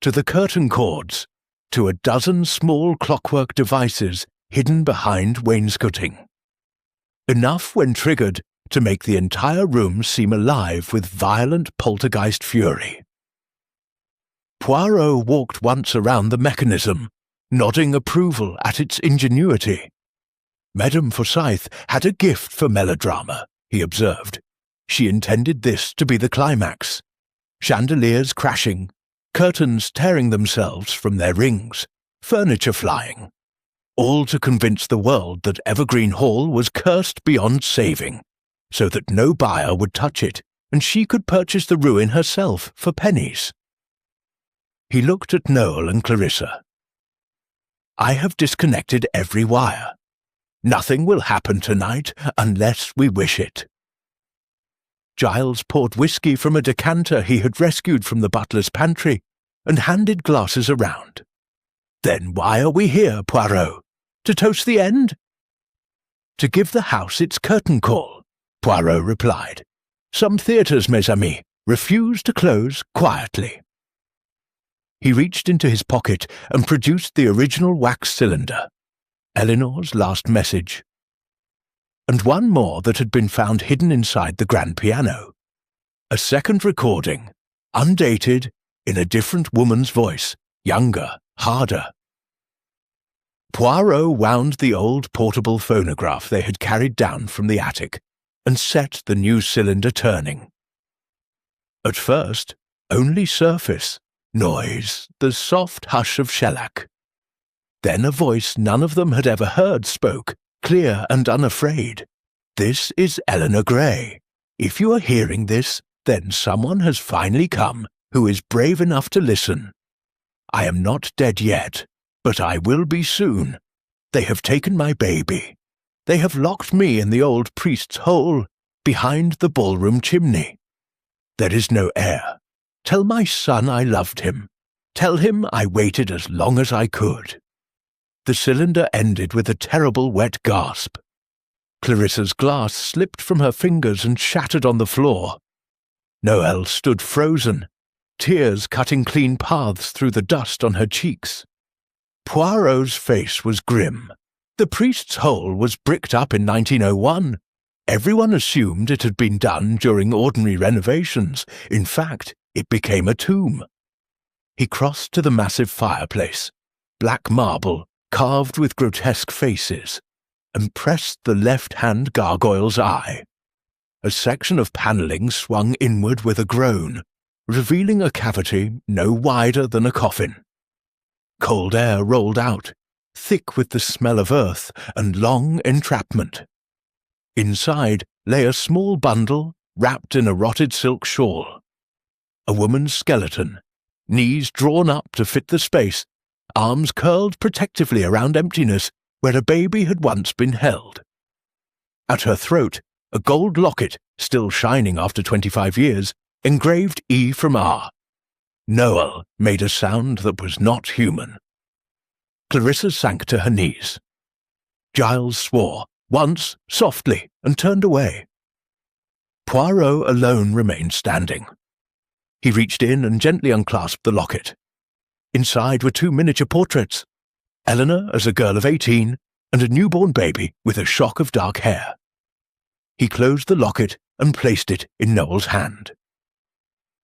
to the curtain cords, to a dozen small clockwork devices hidden behind wainscoting. Enough, when triggered, to make the entire room seem alive with violent poltergeist fury. Poirot walked once around the mechanism, nodding approval at its ingenuity. Madame Forsyth had a gift for melodrama, he observed. She intended this to be the climax. Chandeliers crashing, curtains tearing themselves from their rings, furniture flying. All to convince the world that Evergreen Hall was cursed beyond saving, so that no buyer would touch it, and she could purchase the ruin herself for pennies. He looked at Noel and Clarissa. "I have disconnected every wire. Nothing will happen tonight unless we wish it." Giles poured whiskey from a decanter he had rescued from the butler's pantry and handed glasses around. "Then why are we here, Poirot? To toast the end?" "To give the house its curtain call," Poirot replied. "Some theatres, mes amis, refuse to close quietly." He reached into his pocket and produced the original wax cylinder, Eleanor's last message, and one more that had been found hidden inside the grand piano. A second recording, undated, in a different woman's voice, younger, harder. Poirot wound the old portable phonograph they had carried down from the attic and set the new cylinder turning. At first, only surface, noise, the soft hush of shellac. Then a voice none of them had ever heard spoke, clear and unafraid. "This is Eleanor Gray. If you are hearing this, then someone has finally come who is brave enough to listen. I am not dead yet, but I will be soon. They have taken my baby. They have locked me in the old priest's hole, behind the ballroom chimney. There is no air. Tell my son I loved him. Tell him I waited as long as I could." The cylinder ended with a terrible wet gasp. Clarissa's glass slipped from her fingers and shattered on the floor. Noel stood frozen, tears cutting clean paths through the dust on her cheeks. Poirot's face was grim. The priest's hole was bricked up in 1901. Everyone assumed it had been done during ordinary renovations. In fact, it became a tomb. He crossed to the massive fireplace, black marble, carved with grotesque faces, and pressed the left-hand gargoyle's eye. A section of panelling swung inward with a groan, revealing a cavity no wider than a coffin. Cold air rolled out, thick with the smell of earth and long entrapment. Inside lay a small bundle wrapped in a rotted silk shawl. A woman's skeleton, knees drawn up to fit the space, arms curled protectively around emptiness where a baby had once been held. At her throat, a gold locket, still shining after 25 years, engraved E from R. Noel made a sound that was not human. Clarissa sank to her knees. Giles swore, once, softly, and turned away. Poirot alone remained standing. He reached in and gently unclasped the locket. Inside were 2 miniature portraits, Eleanor as a girl of 18 and a newborn baby with a shock of dark hair. He closed the locket and placed it in Noel's hand.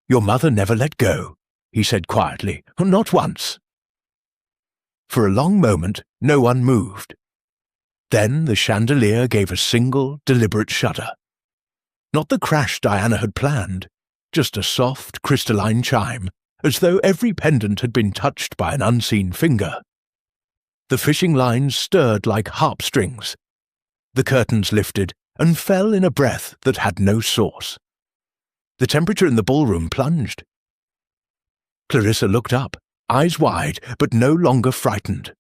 "Your mother never let go," he said quietly, "not once." For a long moment no one moved. Then the chandelier gave a single, deliberate shudder. Not the crash Diana had planned, just a soft, crystalline chime, as though every pendant had been touched by an unseen finger. The fishing lines stirred like harp strings. The curtains lifted and fell in a breath that had no source. The temperature in the ballroom plunged. Clarissa looked up, eyes wide, but no longer frightened.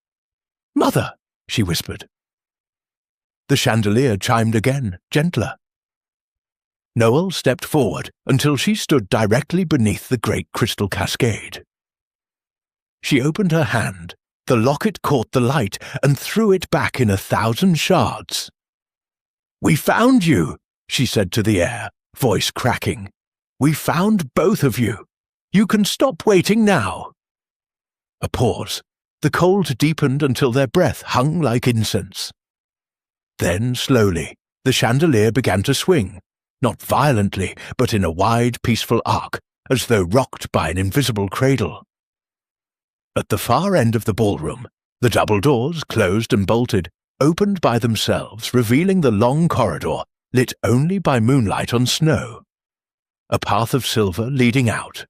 "Mother," she whispered. The chandelier chimed again, gentler. Noel stepped forward until she stood directly beneath the great crystal cascade. She opened her hand, the locket caught the light and threw it back in 1,000 shards. "We found you," she said to the air, voice cracking. We found both of you. You can stop waiting now." A pause. The cold deepened until their breath hung like incense. Then, slowly, the chandelier began to swing, not violently, but in a wide, peaceful arc, as though rocked by an invisible cradle. At the far end of the ballroom, the double doors, closed and bolted, opened by themselves, revealing the long corridor, lit only by moonlight on snow. A path of silver leading out.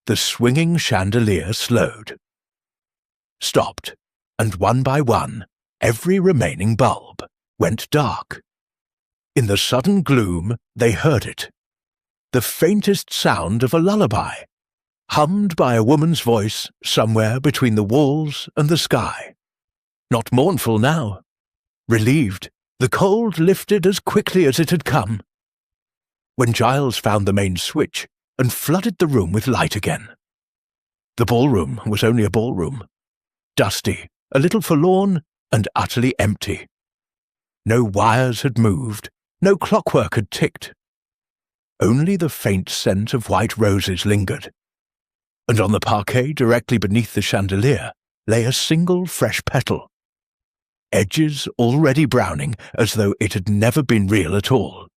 The swinging chandelier slowed. Stopped, and one by one, every remaining bulb went dark. In the sudden gloom, they heard it. The faintest sound of a lullaby, hummed by a woman's voice somewhere between the walls and the sky. Not mournful now. Relieved, the cold lifted as quickly as it had come. When Giles found the main switch and flooded the room with light again. The ballroom was only a ballroom. Dusty, a little forlorn, and utterly empty. No wires had moved, no clockwork had ticked. Only the faint scent of white roses lingered. And on the parquet directly beneath the chandelier lay a single fresh petal. Edges already browning as though it had never been real at all.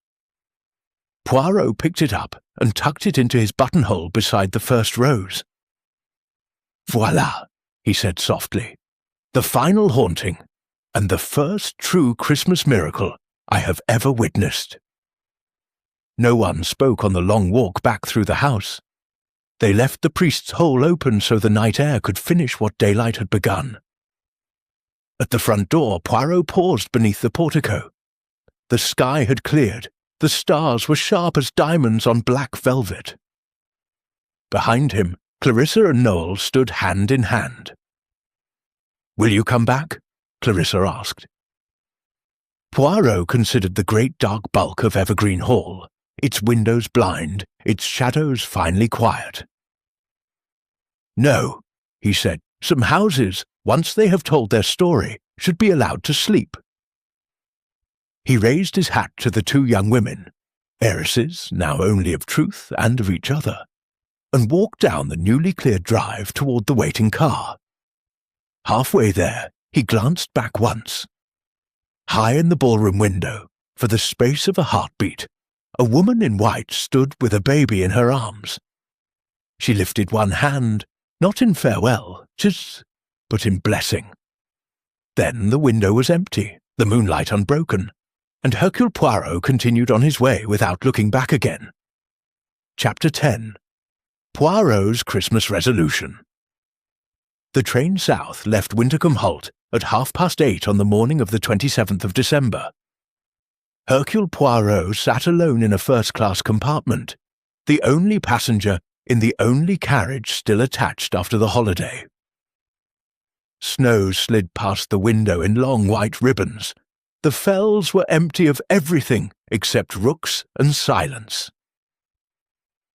Poirot picked it up and tucked it into his buttonhole beside the first rose. "Voilà," he said softly, "the final haunting, and the first true Christmas miracle I have ever witnessed." No one spoke on the long walk back through the house. They left the priest's hole open so the night air could finish what daylight had begun. At the front door, Poirot paused beneath the portico. The sky had cleared. The stars were sharp as diamonds on black velvet. Behind him, Clarissa and Noel stood hand in hand. "Will you come back?" Clarissa asked. Poirot considered the great dark bulk of Evergreen Hall, its windows blind, its shadows finely quiet. "No," he said, "some houses, once they have told their story, should be allowed to sleep." He raised his hat to the two young women, heiresses now only of truth and of each other, and walked down the newly cleared drive toward the waiting car. Halfway there, he glanced back once. High in the ballroom window, for the space of a heartbeat, a woman in white stood with a baby in her arms. She lifted one hand, not in farewell, but in blessing. Then the window was empty, the moonlight unbroken, and Hercule Poirot continued on his way without looking back again. Chapter 10. Poirot's Christmas Resolution. The train south left Wintercombe Halt at 8:30 on the morning of the 27th of December. Hercule Poirot sat alone in a first-class compartment, the only passenger in the only carriage still attached after the holiday. Snow slid past the window in long white ribbons. The fells were empty of everything except rooks and silence.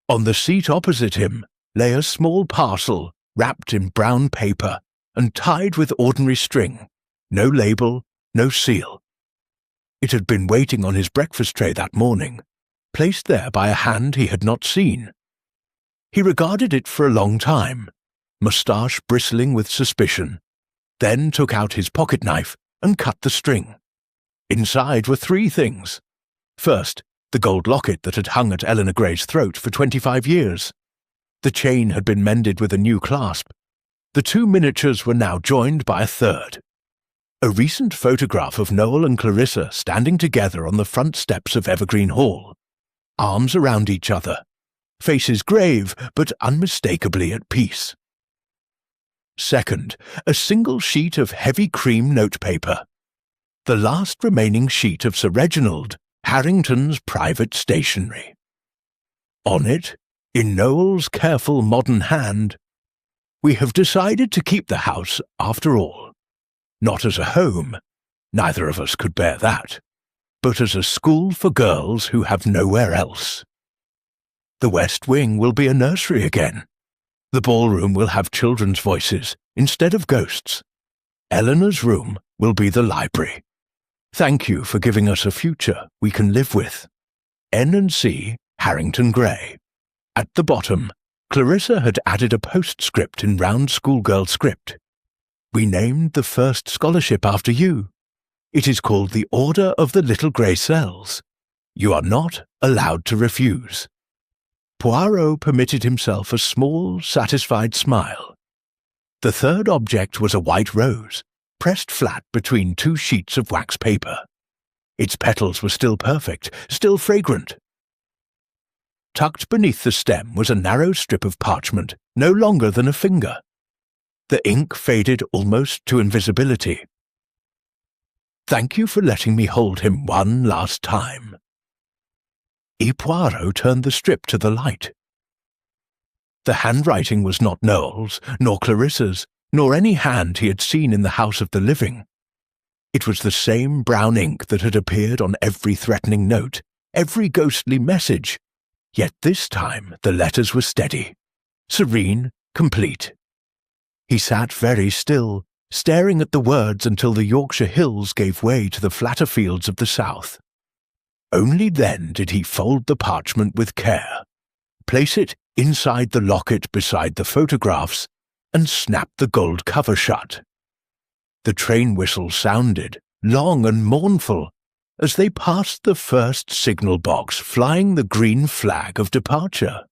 On the seat opposite him lay a small parcel wrapped in brown paper and tied with ordinary string, no label, no seal. It had been waiting on his breakfast tray that morning, placed there by a hand he had not seen. He regarded it for a long time, moustache bristling with suspicion, then took out his pocket-knife and cut the string. Inside were three things. First, the gold locket that had hung at Eleanor Gray's throat for 25 years. The chain had been mended with a new clasp. The two miniatures were now joined by a third. A recent photograph of Noel and Clarissa standing together on the front steps of Evergreen Hall, arms around each other, faces grave but unmistakably at peace. Second, a single sheet of heavy cream notepaper, the last remaining sheet of Sir Reginald Harrington's private stationery. On it, in Noel's careful modern hand, "We have decided to keep the house after all. Not as a home, neither of us could bear that, but as a school for girls who have nowhere else. The West Wing will be a nursery again. The ballroom will have children's voices instead of ghosts. Eleanor's room will be the library. Thank you for giving us a future we can live with. N and C Harrington Gray. At the bottom, Clarissa had added a postscript in round schoolgirl script. "We named the first scholarship after you. It is called the Order of the Little Grey Cells. You are not allowed to refuse." Poirot permitted himself a small, satisfied smile. The third object was a white rose, pressed flat between two sheets of wax paper. Its petals were still perfect, still fragrant. Tucked beneath the stem was a narrow strip of parchment, no longer than a finger. The ink faded almost to invisibility. "Thank you for letting me hold him one last time." Poirot turned the strip to the light. The handwriting was not Noel's, nor Clarissa's, nor any hand he had seen in the house of the living. It was the same brown ink that had appeared on every threatening note, every ghostly message, yet this time the letters were steady, serene, complete. He sat very still, staring at the words until the Yorkshire hills gave way to the flatter fields of the south. Only then did he fold the parchment with care, place it inside the locket beside the photographs, and snap the gold cover shut. The train whistle sounded, long and mournful, as they passed the first signal box flying the green flag of departure.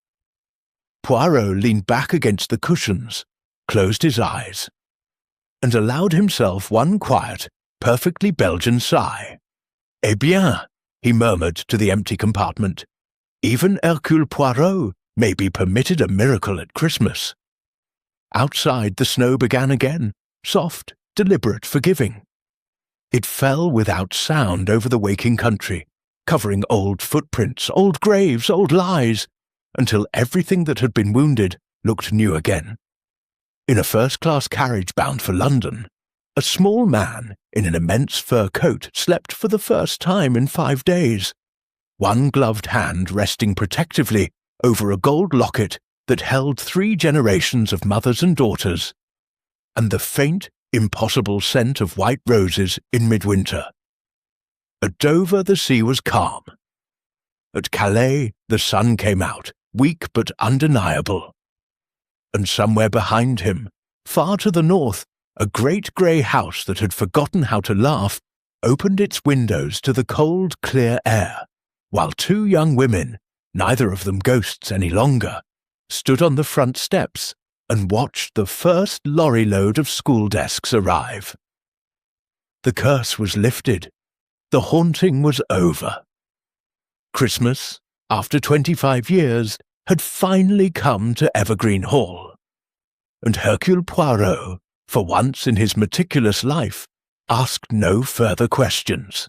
Poirot leaned back against the cushions, closed his eyes, and allowed himself one quiet, perfectly Belgian sigh. "Eh bien," he murmured to the empty compartment, "even Hercule Poirot may be permitted a miracle at Christmas." Outside the snow began again, soft, deliberate, forgiving. It fell without sound over the waking country, covering old footprints, old graves, old lies, until everything that had been wounded looked new again. In a first-class carriage bound for London, a small man in an immense fur coat slept for the first time in 5 days, one gloved hand resting protectively over a gold locket that held 3 generations of mothers and daughters, and the faint, impossible scent of white roses in midwinter. At Dover the sea was calm. At Calais the sun came out, weak but undeniable. And somewhere behind him, far to the north, a great grey house that had forgotten how to laugh opened its windows to the cold, clear air, while 2 young women, neither of them ghosts any longer, stood on the front steps and watched the first lorry load of school desks arrive. The curse was lifted. The haunting was over. Christmas, after 25 years, had finally come to Evergreen Hall, and Hercule Poirot, for once in his meticulous life, asked no further questions.